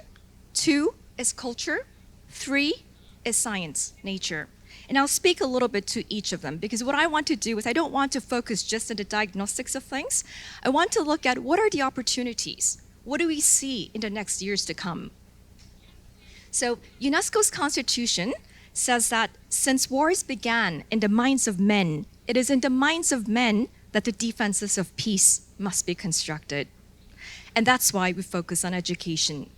two is culture, three is science, nature. And I'll speak a little bit to each of them because what I want to do is I don't want to focus just on the diagnostics of things. I want to look at what are the opportunities? What do we see in the next years to come? So UNESCO's constitution says that since wars began in the minds of men, it is in the minds of men that the defenses of peace must be constructed. And that's why we focus on education.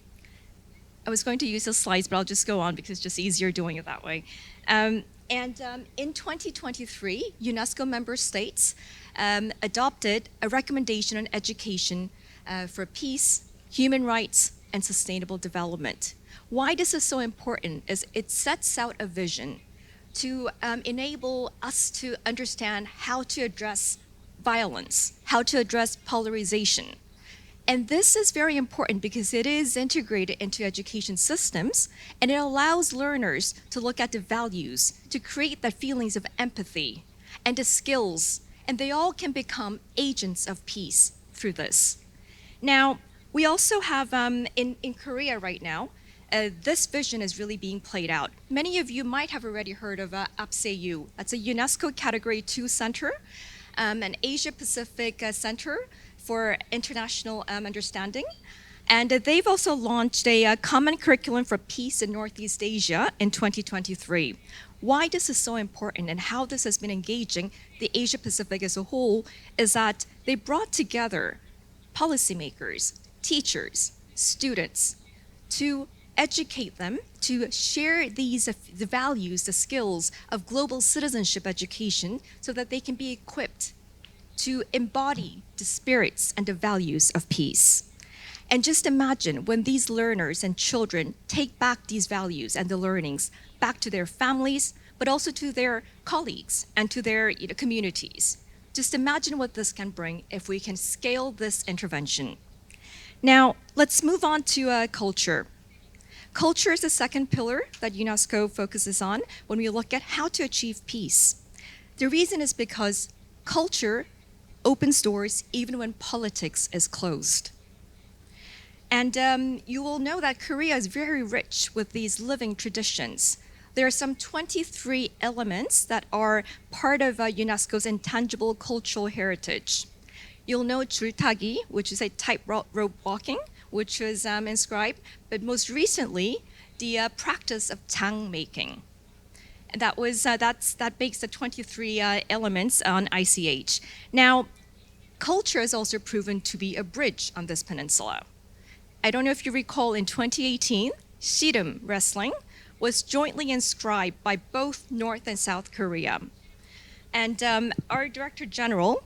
I was going to use the slides, but I'll just go on because it's just easier doing it that way. In 2023, UNESCO member states adopted a recommendation on education for peace, human rights, and sustainable development. Why this is so important is it sets out a vision to enable us to understand how to address violence, how to address polarization. And this is very important because it is integrated into education systems and it allows learners to look at the values, to create the feelings of empathy and the skills, and they all can become agents of peace through this. Now, we also have in Korea right now, this vision is really being played out. Many of you might have already heard of APSEU. That's a UNESCO Category 2 center, an Asia-Pacific center for international understanding. And they've also launched a common curriculum for peace in Northeast Asia in 2023. Why this is so important and how this has been engaging the Asia-Pacific as a whole is that they brought together policymakers, teachers, students to educate them, to share the values, the skills of global citizenship education so that they can be equipped to embody the spirits and the values of peace. And just imagine when these learners and children take back these values and the learnings back to their families, but also to their colleagues and to their communities. Just imagine what this can bring if we can scale this intervention. Now, let's move on to culture. Culture is the second pillar that UNESCO focuses on when we look at how to achieve peace. The reason is because culture opens doors even when politics is closed. And you will know that Korea is very rich with these living traditions. There are some 23 elements that are part of UNESCO's intangible cultural heritage. You'll know 줄타기, which is a tightrope walking, which was inscribed, but most recently, the practice of jang making. And that makes the 23 elements on ICH. Now, culture has also proven to be a bridge on this peninsula. I don't know if you recall in 2018, 씨름 wrestling was jointly inscribed by both North and South Korea. And our Director General,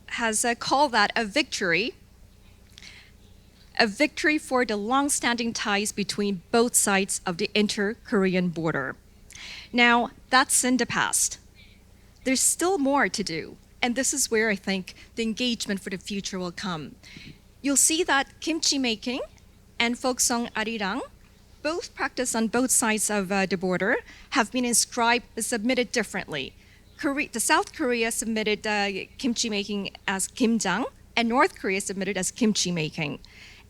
has called that a victory for the long-standing ties between both sides of the inter-Korean border. Now, that's in the past. There's still more to do, and this is where I think the engagement for the future will come. You'll see that kimchi making and folksong arirang, both practiced on both sides of the border, have been submitted differently. The South Korea submitted kimchi making as kimjang, and North Korea submitted as kimchi making.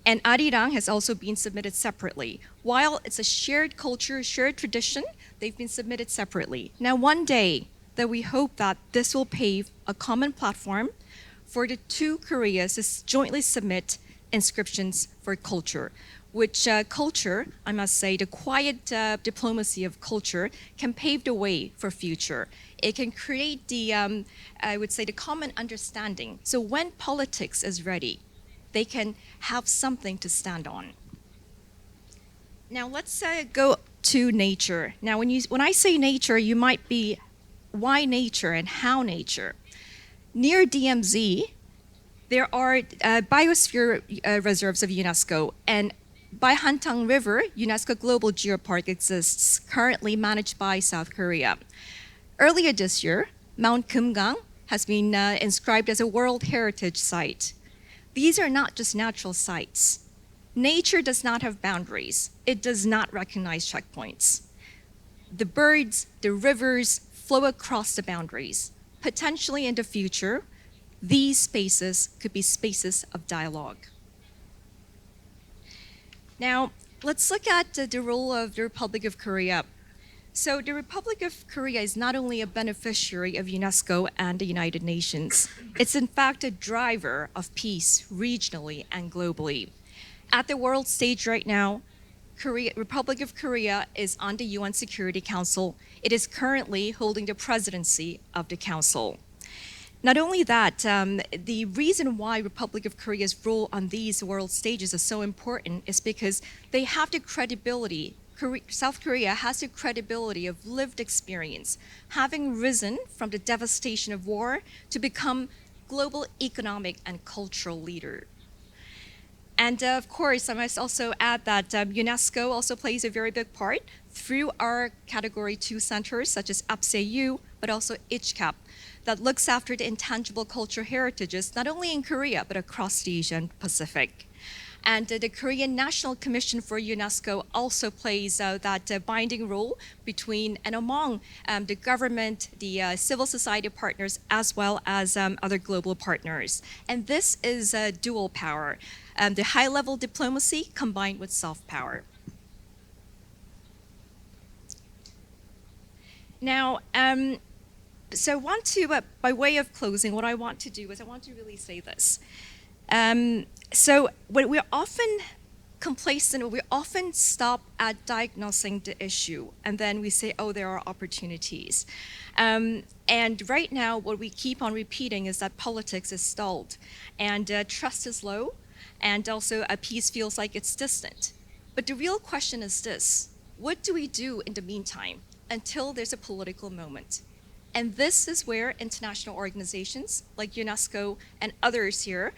And arirang has also been submitted separately. While it's a shared culture, shared tradition, they've been submitted separately. Now, one day, that we hope that this will pave a common platform for the two Koreas to jointly submit inscriptions for culture, which culture, I must say, the quiet diplomacy of culture can pave the way for future. It can create the, I would say, the common understanding. So when politics is ready, they can have something to stand on. Now let's go to nature. Now when I say nature, you might be why nature and how nature? Near DMZ, there are biosphere reserves of UNESCO, and by Hantang River, UNESCO Global Geopark exists, currently managed by South Korea. Earlier this year, Mount Kumgang has been inscribed as a World Heritage Site. These are not just natural sites. Nature does not have boundaries. It does not recognize checkpoints. The birds, the rivers flow across the boundaries. Potentially in the future, these spaces could be spaces of dialogue. Now, let's look at the role of the Republic of Korea. So the Republic of Korea is not only a beneficiary of UNESCO and the United Nations, it's in fact a driver of peace regionally and globally. At the world stage right now, Republic of Korea is on the UN Security Council. It is currently holding the presidency of the council. Not only that, the reason why Republic of Korea's role on these world stages is so important is because they have the credibility. South Korea has the credibility of lived experience, having risen from the devastation of war to become global economic and cultural leader. And of course, I must also add that UNESCO also plays a very big part through our Category 2 centers, such as APSEU, but also ICHCAP, that looks after the intangible cultural heritages, not only in Korea, but across the Asian Pacific. And the Korean National Commission for UNESCO also plays that binding role between and among the government, the civil society partners, as well as other global partners. And this is dual power, the high-level diplomacy combined with soft power. Now, so I want to, by way of closing, what I want to do is I want to really say this. So when we're often complacent, we often stop at diagnosing the issue, and then we say, oh, there are opportunities. And right now, what we keep on repeating is that politics is stalled, and trust is low, and also peace feels like it's distant. But the real question is this: what do we do in the meantime until there's a political moment? And this is where international organizations like UNESCO and others here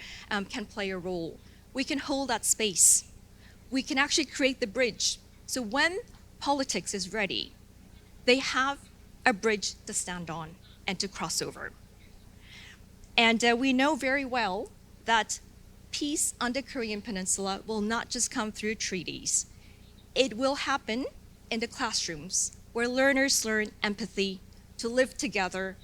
can play a role. We can hold that space. We can actually create the bridge. So when politics is ready, they have a bridge to stand on and to cross over. And we know very well that peace on the Korean Peninsula will not just come through treaties. It will happen in the classrooms where learners learn empathy, to live together,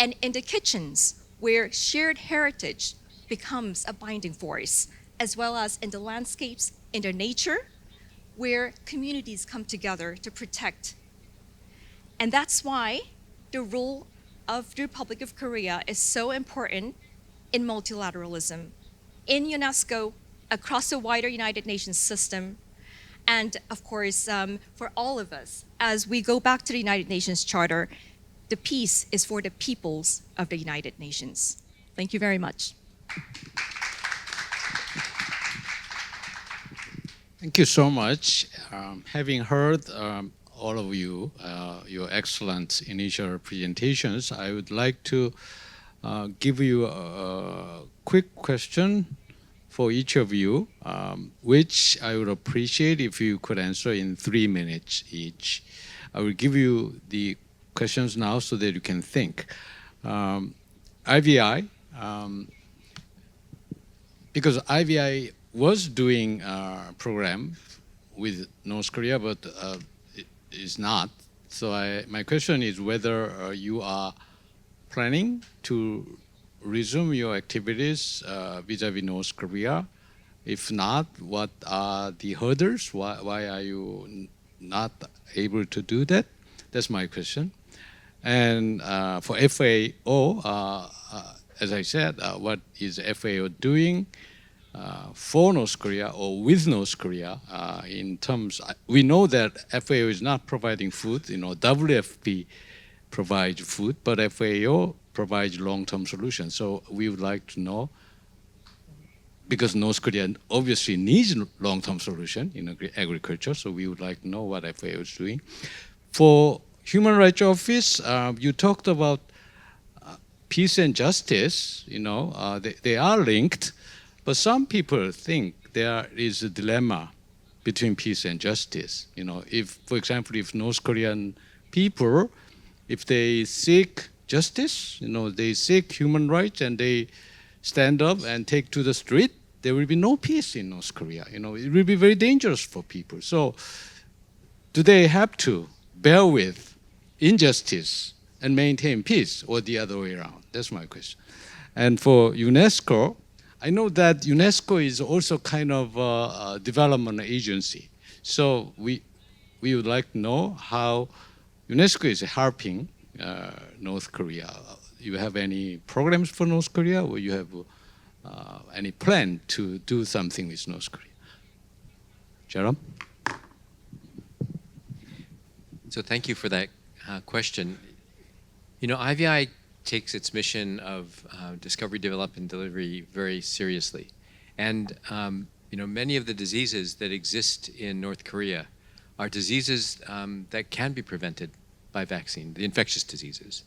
and in the kitchens where shared heritage becomes a binding force, as well as in the landscapes, in the nature, where communities come together to protect. And that's why the role of the Republic of Korea is so important in multilateralism, in UNESCO, across the wider United Nations system, and of course, for all of us, as we go back to the United Nations Charter, the peace is for the peoples of the United Nations. Thank you very much. Thank you so much. Having heard all of you, your excellent initial presentations, I would like to give you a quick question for each of you, which I would appreciate if you could answer in 3 minutes each. I will give you the questions now so that you can think. IVI, because IVI was doing a program with North Korea, but it is not. So my question is whether you are planning to resume your activities vis-a-vis North Korea. If not, what are the hurdles? Why are you not able to do that? That's my question. And for FAO, as I said, what is FAO doing for North Korea or with North Korea in terms, we know that FAO is not providing food, WFP provides food, but FAO provides long-term solutions. So we would like to know, because North Korea obviously needs long-term solution in agriculture, so we would like to know what FAO is doing. For Human Rights Office, you talked about peace and justice. They are linked, but some people think there is a dilemma between peace and justice. If, for example, if North Korean people, if they seek justice, they seek human rights and they stand up and take to the street, there will be no peace in North Korea. It will be very dangerous for people. So do they have to bear with injustice and maintain peace, or the other way around? That's my question. And for UNESCO, I know that UNESCO is also kind of a development agency. So we would like to know how UNESCO is helping North Korea. You have any programs for North Korea, or you have any plan to do something with North Korea? Jerome? So thank you for that question. IVI takes its mission of discovery, development, and delivery very seriously. And many of the diseases that exist in North Korea are diseases that can be prevented by vaccine, the infectious diseases.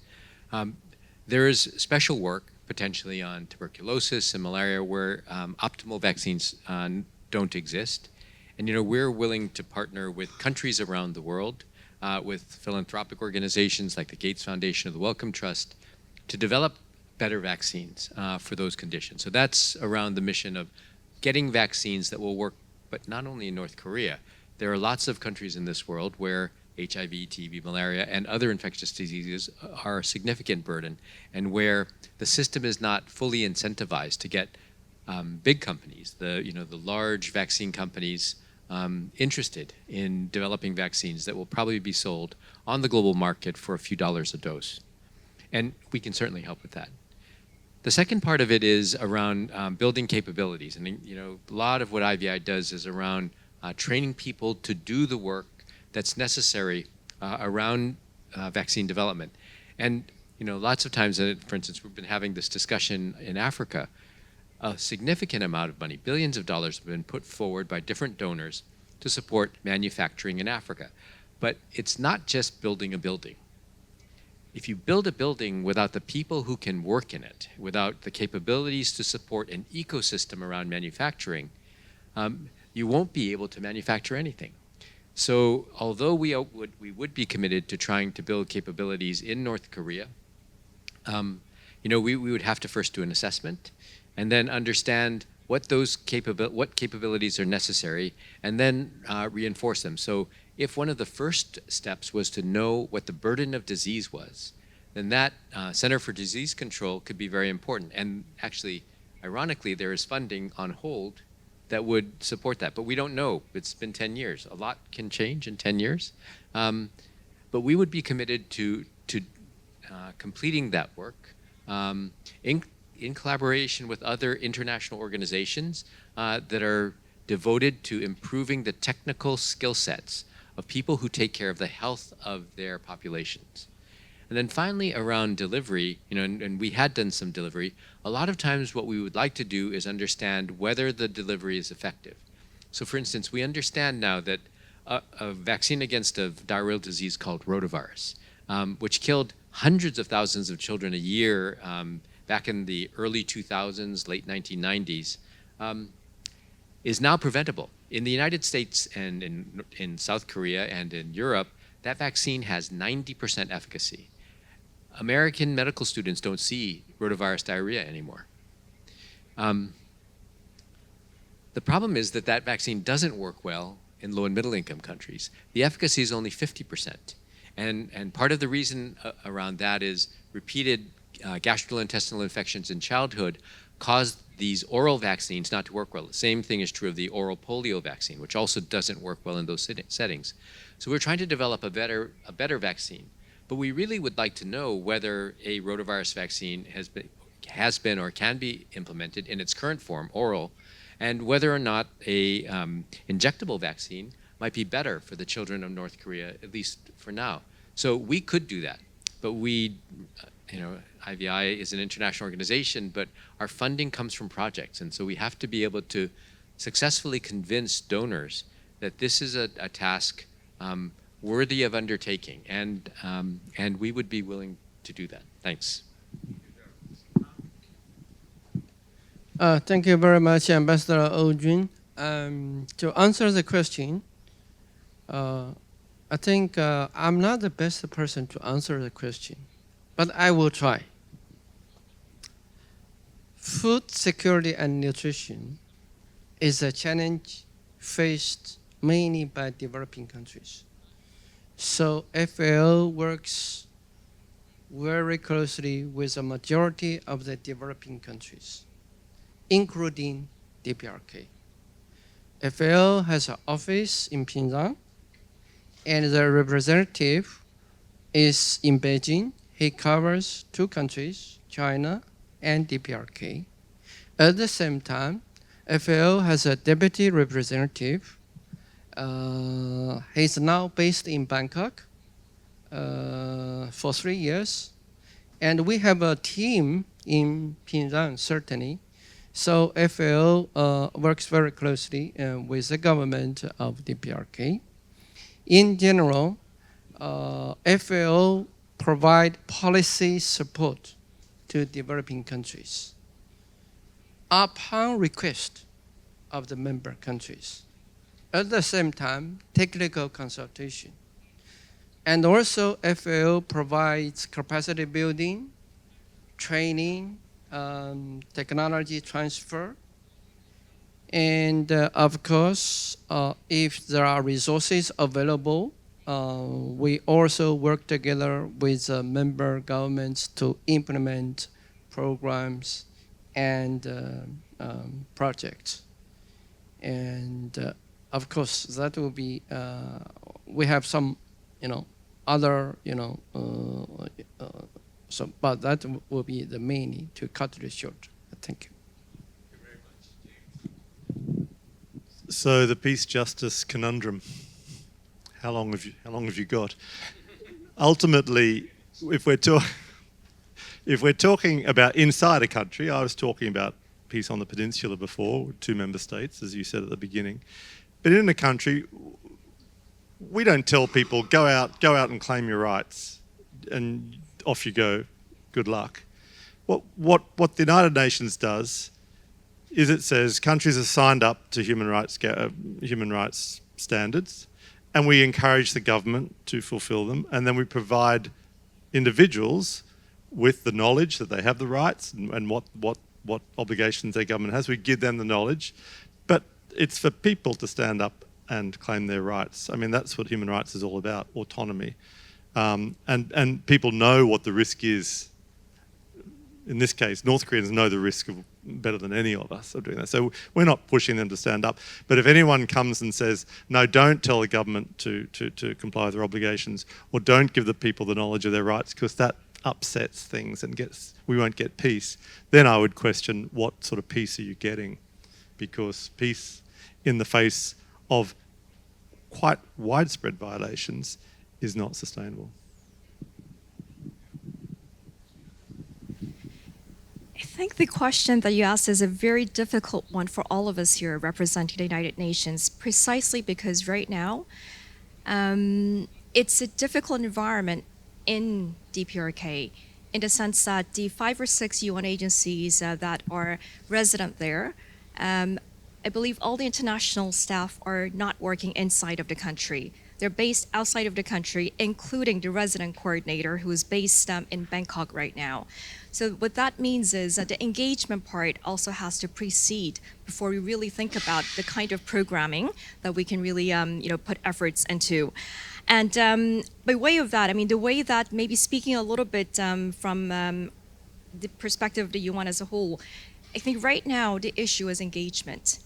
There is special work potentially on tuberculosis and malaria where optimal vaccines don't exist. And we're willing to partner with countries around the world, with philanthropic organizations like the Gates Foundation or the Wellcome Trust, to develop better vaccines for those conditions. So that's around the mission of getting vaccines that will work, but not only in North Korea. There are lots of countries in this world where HIV, TB, malaria, and other infectious diseases are a significant burden, and where the system is not fully incentivized to get big companies, the large vaccine companies, interested in developing vaccines that will probably be sold on the global market for a few dollars a dose. And we can certainly help with that. The second part of it is around building capabilities. And a lot of what IVI does is around training people to do the work that's necessary around vaccine development. And lots of times, for instance, we've been having this discussion in Africa. A significant amount of money, billions of dollars, have been put forward by different donors to support manufacturing in Africa. But it's not just building a building. If you build a building without the people who can work in it, without the capabilities to support an ecosystem around manufacturing, you won't be able to manufacture anything. So although we would be committed to trying to build capabilities in North Korea, we would have to first do an assessment and then understand what capabilities are necessary, and then reinforce them. So if one of the first steps was to know what the burden of disease was, then that Center for Disease Control could be very important. And actually, ironically, there is funding on hold that would support that. But we don't know. It's been 10 years. A lot can change in 10 years. But we would be committed to completing that work in collaboration with other international organizations that are devoted to improving the technical skill sets of people who take care of the health of their populations. And then finally, around delivery, and we had done some delivery, a lot of times what we would like to do is understand whether the delivery is effective. So for instance, we understand now that a vaccine against a diarrheal disease called rotavirus, which killed hundreds of thousands of children a year back in the early 2000s, late 1990s, is now preventable. In the United States and in South Korea and in Europe, that vaccine has 90% efficacy. American medical students don't see rotavirus diarrhea anymore. The problem is that vaccine doesn't work well in low and middle income countries. The efficacy is only 50%. And part of the reason around that is repeated gastrointestinal infections in childhood caused these oral vaccines not to work well. The same thing is true of the oral polio vaccine, which also doesn't work well in those settings. So we're trying to develop a better vaccine. But we really would like to know whether a rotavirus vaccine has been or can be implemented in its current form, oral, and whether or not a injectable vaccine might be better for the children of North Korea, at least for now. So we could do that, but IVI is an international organization, but our funding comes from projects, and so we have to be able to successfully convince donors that this is a task worthy of undertaking, and we would be willing to do that. Thanks. Thank you very much, Ambassador Oh Jun. To answer the question, I think I'm not the best person to answer the question, but I will try. Food security and nutrition is a challenge faced mainly by developing countries. So FAO works very closely with a majority of the developing countries, including DPRK. FAO has an office in Pyeongchang, and the representative is in Beijing. He covers 2 countries, China and DPRK. At the same time, FAO has a deputy representative. He's now based in Bangkok for 3 years. And we have a team in Pyeongchang, certainly. So FAO works very closely with the government of DPRK. In general, FAO provide policy support to developing countries upon request of the member countries. At the same time, technical consultation. And also FAO provides capacity building, training, technology transfer. And of course, if there are resources available, we also work together with member governments to implement programs and projects. And of course, that will be, we have some, other, but that will be the main to cut it short. Thank you. So the peace justice conundrum. How long have you got? Ultimately, if we're talking about inside a country, I was talking about peace on the peninsula before, 2 member states, as you said at the beginning. But in a country, we don't tell people go out and claim your rights, and off you go. Good luck. What the United Nations does is it says countries are signed up to human rights standards, and we encourage the government to fulfil them, and then we provide individuals with the knowledge that they have the rights and what obligations their government has. We give them the knowledge, but it's for people to stand up and claim their rights. I mean, that's what human rights is all about, autonomy. And people know what the risk is. In this case, North Koreans know the risk better than any of us of doing that. So we're not pushing them to stand up. But if anyone comes and says, no, don't tell the government to comply with their obligations, or don't give the people the knowledge of their rights, because that upsets things and we won't get peace, then I would question what sort of peace are you getting? Because peace in the face of quite widespread violations is not sustainable. I think the question that you asked is a very difficult one for all of us here representing the United Nations, precisely because right now it's a difficult environment in DPRK in the sense that the 5 or 6 UN agencies that are resident there, I believe all the international staff are not working inside of the country. They're based outside of the country, including the resident coordinator who is based in Bangkok right now. So what that means is that the engagement part also has to precede before we really think about the kind of programming that we can really put efforts into. And by way of that, I mean, the way that maybe speaking a little bit from the perspective of the UN as a whole, I think right now the issue is engagement.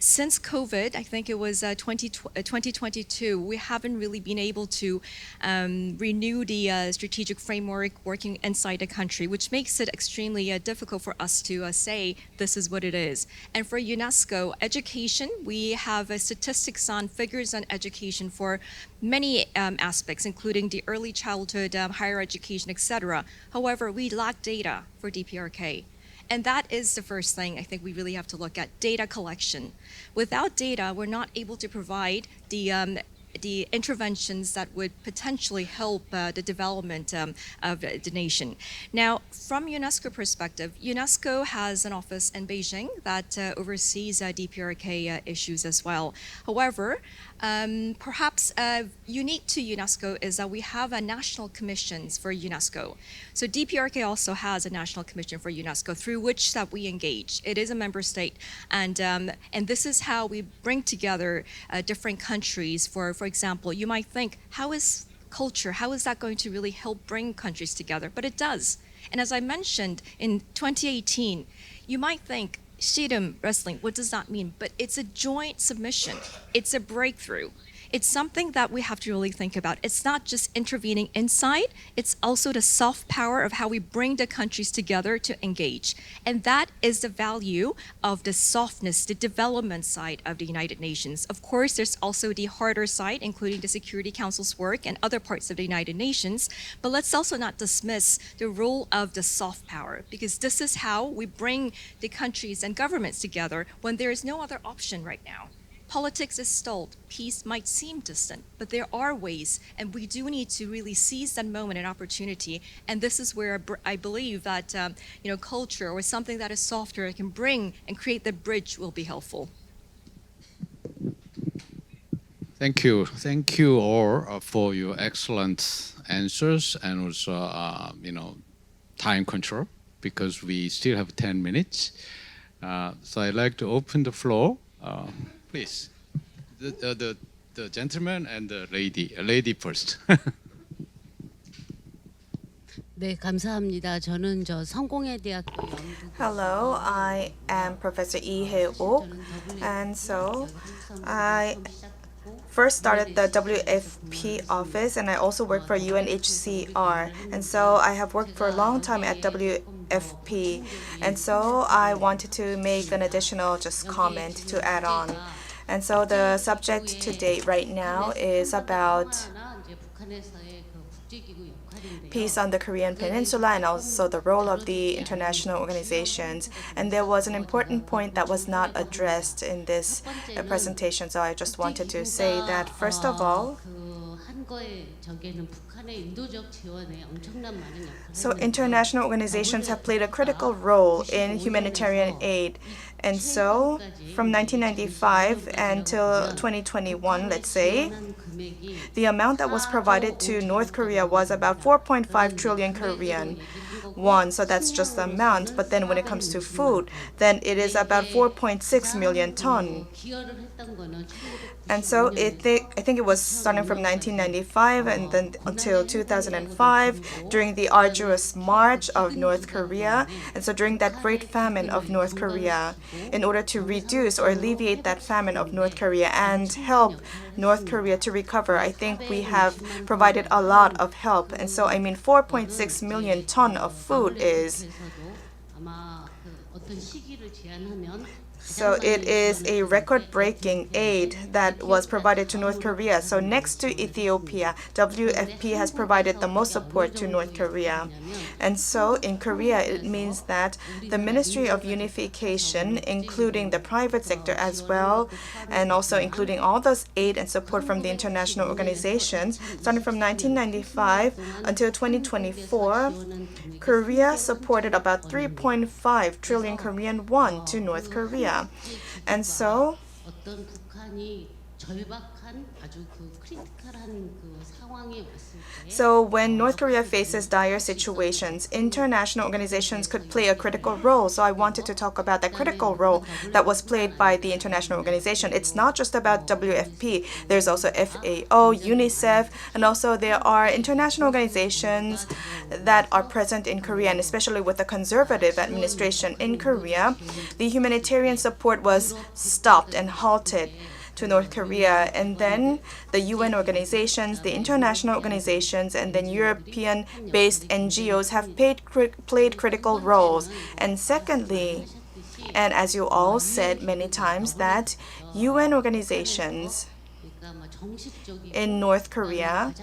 Since COVID, I think it was 2022, we haven't really been able to renew the strategic framework working inside the country, which makes it extremely difficult for us to say this is what it is. And for UNESCO, education, we have statistics on figures on education for many aspects, including the early childhood, higher education, etc. However, we lack data for DPRK. And that is the first thing I think we really have to look at, data collection. Without data, we're not able to provide the the interventions that would potentially help the development of the nation. Now, from UNESCO perspective, UNESCO has an office in Beijing that oversees DPRK issues as well. However, perhaps unique to UNESCO is that we have a national commissions for UNESCO. So DPRK also has a national commission for UNESCO through which that we engage. It is a member state, and this is how we bring together different countries. For example, you might think, how is culture? How is that going to really help bring countries together? But it does. And as I mentioned in 2018, you might think, Sirim wrestling, what does that mean? But it's a joint submission. It's a breakthrough. It's something that we have to really think about. It's not just intervening inside, it's also the soft power of how we bring the countries together to engage. And that is the value of the softness, the development side of the United Nations. Of course, there's also the harder side, including the Security Council's work and other parts of the United Nations. But let's also not dismiss the role of the soft power, because this is how we bring the countries and governments together when there is no other option right now. Politics is stalled. Peace might seem distant, but there are ways, and we do need to really seize that moment and opportunity. And this is where I believe that culture or something that is softer can bring and create the bridge will be helpful. Thank you all for your excellent answers and also time control, because we still have 10 minutes. So I'd like to open the floor. Please, the gentleman and the lady. Lady first. 네, 감사합니다. 저는 성공회대학교 Hello, I am Professor Lee Hae-ok, and so I first started the WFP office, and I also work for UNHCR, and so I have worked for a long time at WFP, and so I wanted to make an additional just comment to add on. And so the subject today right now is about peace on the Korean Peninsula and also the role of the international organizations. And there was an important point that was not addressed in this presentation, so I just wanted to say that first of all, so international organizations have played a critical role in humanitarian aid. And so from 1995 until 2021, let's say, the amount that was provided to North Korea was about 4.5 trillion Korean won. So that's just the amount. But then when it comes to food, then it is about 4.6 million ton. And so I think it was starting from 1995 and then until 2005 during the arduous march of North Korea. And so during that great famine of North Korea, in order to reduce or alleviate that famine of North Korea and help North Korea to recover, I think we have provided a lot of help. And so 4.6 million ton of food is So it is a record-breaking aid that was provided to North Korea. So next to Ethiopia, WFP has provided the most support to North Korea. And so in Korea, it means that the Ministry of Unification, including the private sector as well, and also including all those aid and support from the international organizations, starting from 1995 until 2024, Korea supported about 3.5 trillion Korean won to North Korea. And so when North Korea faces dire situations, international organizations could play a critical role. So I wanted to talk about that critical role that was played by the international organization. It's not just about WFP. There's also FAO, UNICEF, and also there are international organizations that are present in Korea, and especially with the conservative administration in Korea, the humanitarian support was stopped and halted to North Korea. And then the UN organizations, the international organizations, and then European-based NGOs have played critical roles. And secondly, and as you all said many times, that UN organizations in North Korea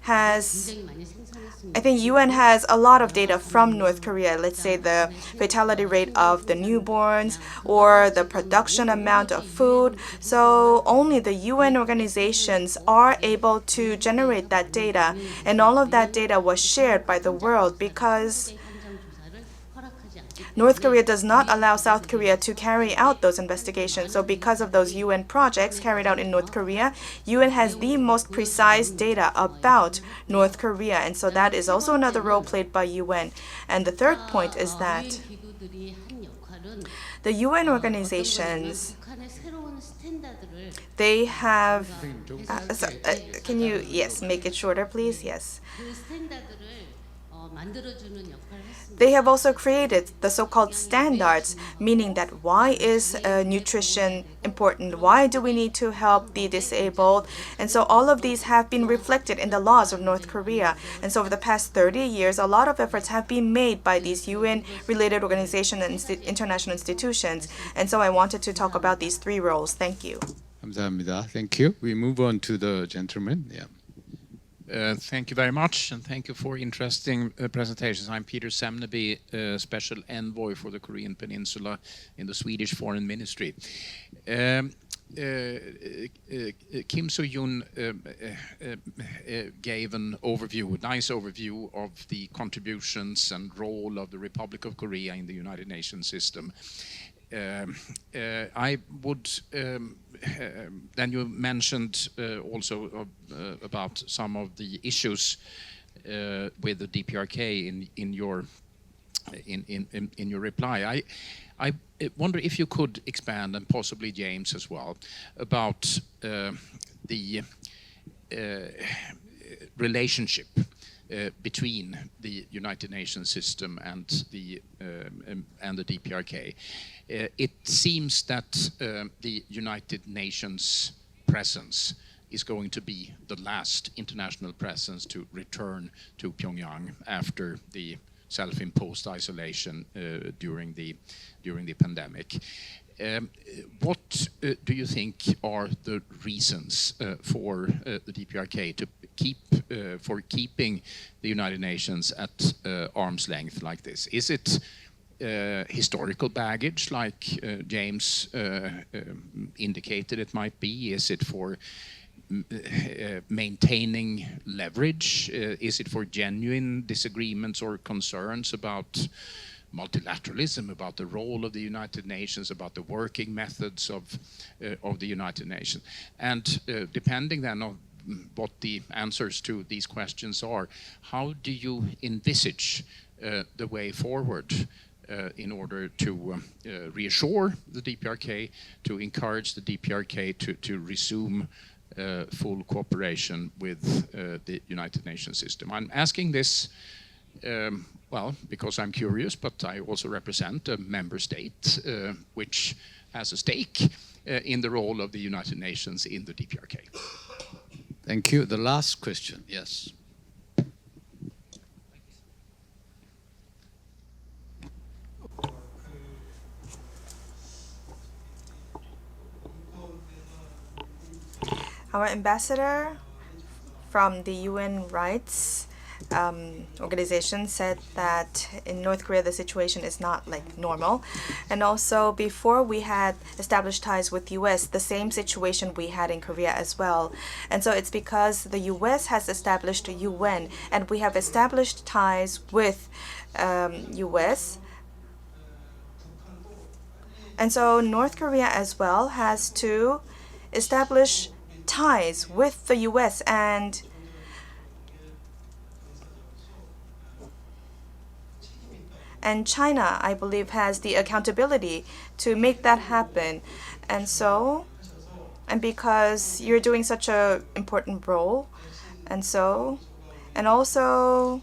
has, 굉장히 많이 생산했습니다. I think UN has a lot of data from North Korea. Let's say the fatality rate of the newborns or the production amount of food. So only the UN organizations are able to generate that data. And all of that data was shared by the world because 현장 조사를 허락하지 않기 North Korea does not allow South Korea to carry out those investigations. So because of those UN projects carried out in North Korea, UN has the most precise data about North Korea. And so that is also another role played by UN. And the third point is that 유엔 기구들이 한 역할은 the UN organizations, 북한의 새로운 스탠다드를 they have, can you, yes, make it shorter, please? Yes. 그 스탠다드를 만들어주는 역할을 했습니다. They have also created the so-called standards, meaning that why is nutrition important? Why do we need to help the disabled? And so all of these have been reflected in the laws of North Korea. And so over the past 30 years, a lot of efforts have been made by these UN-related organizations and international institutions. And so I wanted to talk about these three roles. Thank you. 감사합니다. Thank you. We move on to the gentleman. Yeah. Thank you very much, and thank you for interesting presentations. I'm Peter Semneby, Special Envoy for the Korean Peninsula in the Swedish Foreign Ministry. Kim So-yoon gave an overview, a nice overview of the contributions and role of the Republic of Korea in the United Nations system. I would then you mentioned also about some of the issues with the DPRK in your reply. I wonder if you could expand, and possibly James as well, about the relationship between the United Nations system and the DPRK. It seems that the United Nations presence is going to be the last international presence to return to Pyongyang after the self-imposed isolation during the pandemic. What do you think are the reasons for the DPRK to keeping the United Nations at arm's length like this? Is it historical baggage, like James indicated it might be? Is it for maintaining leverage? Is it for genuine disagreements or concerns about multilateralism, about the role of the United Nations, about the working methods of the United Nations? And depending then on what the answers to these questions are, how do you envisage the way forward in order to reassure the DPRK, to encourage the DPRK to resume full cooperation with the United Nations system? I'm asking this well, because I'm curious, but I also represent a member state which has a stake in the role of the United Nations in the DPRK. Thank you. The last question, yes. Our ambassador from the UN Rights organization said that in North Korea the situation is not like normal, and also before we had established ties with US, the same situation we had in Korea as well. And so it's because the US has established a UN and we have established ties with US, and so North Korea as well has to establish ties with the US, and China, I believe, has the accountability to make that happen. And so, and because you're doing such an important role, and so, and also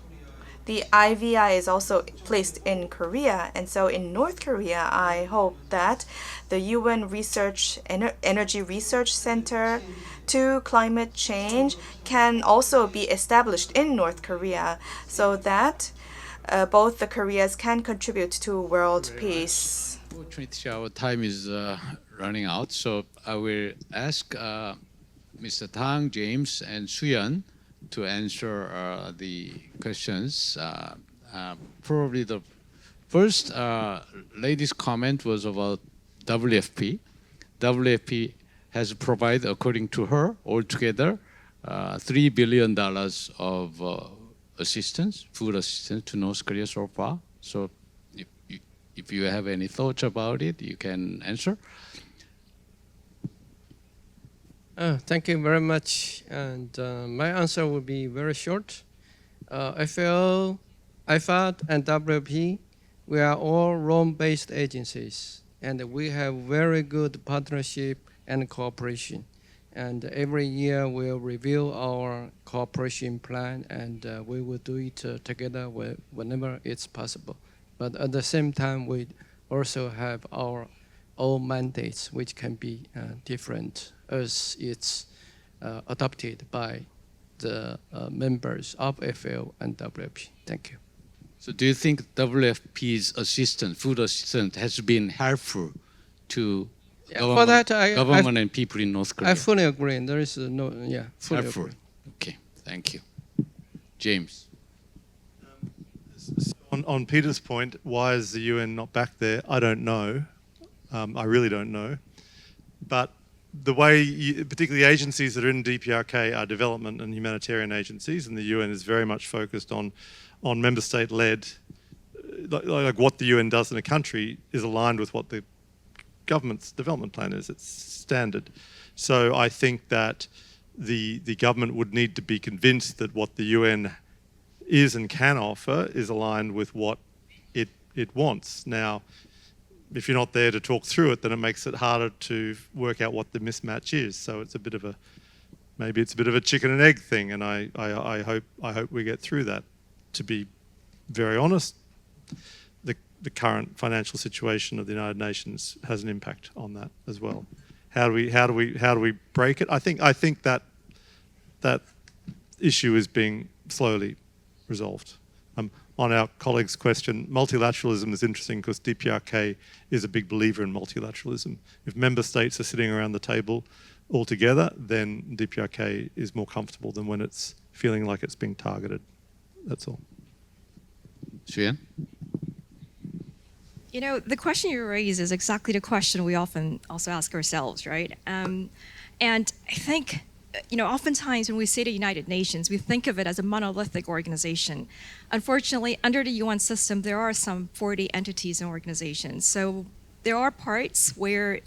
the IVI is also placed in Korea. And so in North Korea, I hope that the UN Energy Research Center to climate change can also be established in North Korea, so that both the Koreas can contribute to world peace. Fortunately, our time is running out, so I will ask Mr. Tang, James, and Suyeon to answer the questions. Probably the first lady's comment was about WFP. WFP has provided, according to her, altogether $3 billion of assistance, food assistance to North Korea so far. So if you have any thoughts about it, you can answer. Thank you very much. And my answer will be very short. FAO, IFAD, and WFP, we are all Rome-based agencies, and we have very good partnership and cooperation. And every year we'll review our cooperation plan, and we will do it together whenever it's possible. But at the same time, we also have our own mandates, which can be different as it's adopted by the members of FAO and WFP. Thank you. So do you think WFP's assistance, food assistance, has been helpful to For that, government and people in North Korea? I fully agree. There is no, fully Helpful. agree. Okay, thank you. James. On Peter's point, why is the UN not back there? I don't know. I really don't know. But the way, particularly agencies that are in DPRK are development and humanitarian agencies, and the UN is very much focused on member state-led, like what the UN does in a country is aligned with what the government's development plan is. It's standard. So I think that the government would need to be convinced that what the UN is and can offer is aligned with what it wants. Now, if you're not there to talk through it, then it makes it harder to work out what the mismatch is. So it's a bit of a, maybe it's a bit of a chicken and egg thing, and I hope we get through that. To be very honest, the current financial situation of the United Nations has an impact on that as well. How do we break it? I think that issue is being slowly resolved. On our colleague's question, multilateralism is interesting because DPRK is a big believer in multilateralism. If member states are sitting around the table all together, then DPRK is more comfortable than when it's feeling like it's being targeted. That's all. Xuyen? You know, the question you raise is exactly the question we often also ask ourselves, right? And I think, you know, oftentimes when we say the United Nations, we think of it as a monolithic organization. Unfortunately, under the UN system, there are some 40 entities and organizations. So there are parts where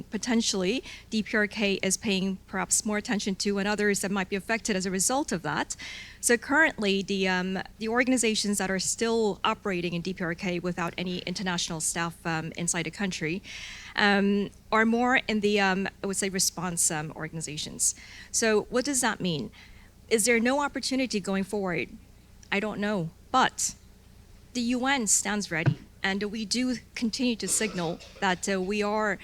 potentially DPRK is paying perhaps more attention to, and others that might be affected as a result of that. So currently, the organizations that are still operating in DPRK without any international staff inside the country are more in the, I would say, response organizations. So what does that mean? Is there no opportunity going forward? I don't know, but the UN stands ready. And we do continue to signal that we are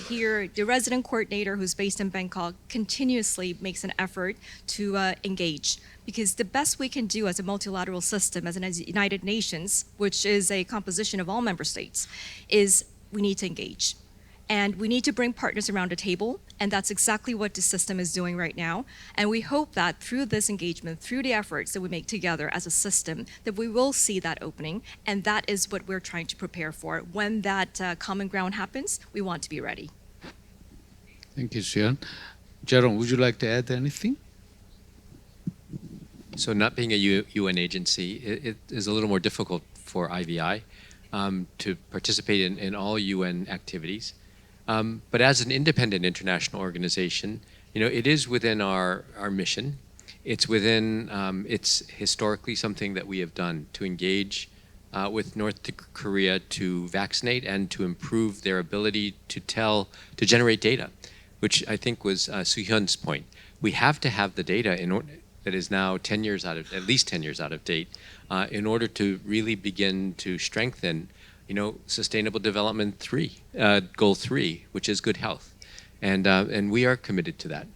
here. The resident coordinator, who's based in Bangkok, continuously makes an effort to engage. Because the best we can do as a multilateral system, as a United Nations, which is a composition of all member states, is we need to engage. And we need to bring partners around the table, and that's exactly what the system is doing right now. And we hope that through this engagement, through the efforts that we make together as a system, that we will see that opening, and that is what we're trying to prepare for. When that common ground happens, we want to be ready. Thank you, Xuyen. Jerome, would you like to add anything? So not being a UN agency, it is a little more difficult for IVI to participate in all UN activities. But as an independent international organization, you know, it is within our mission. It's within, it's historically something that we have done to engage with North Korea to vaccinate and to improve their ability to generate data, which I think was Soo-hyun's point. We have to have the data that is now at least 10 years out of date, in order to really begin to strengthen, you know, Sustainable Development Goal 3, which is good health, and we are committed to that.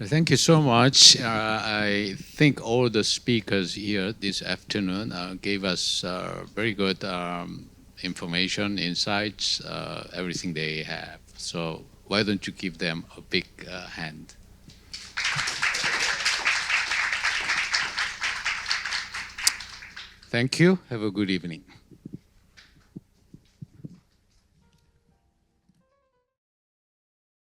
Thank you so much. I think all the speakers here this afternoon gave us very good information, insights, everything they have. So why don't you give them a big hand? Thank you. Have a good evening.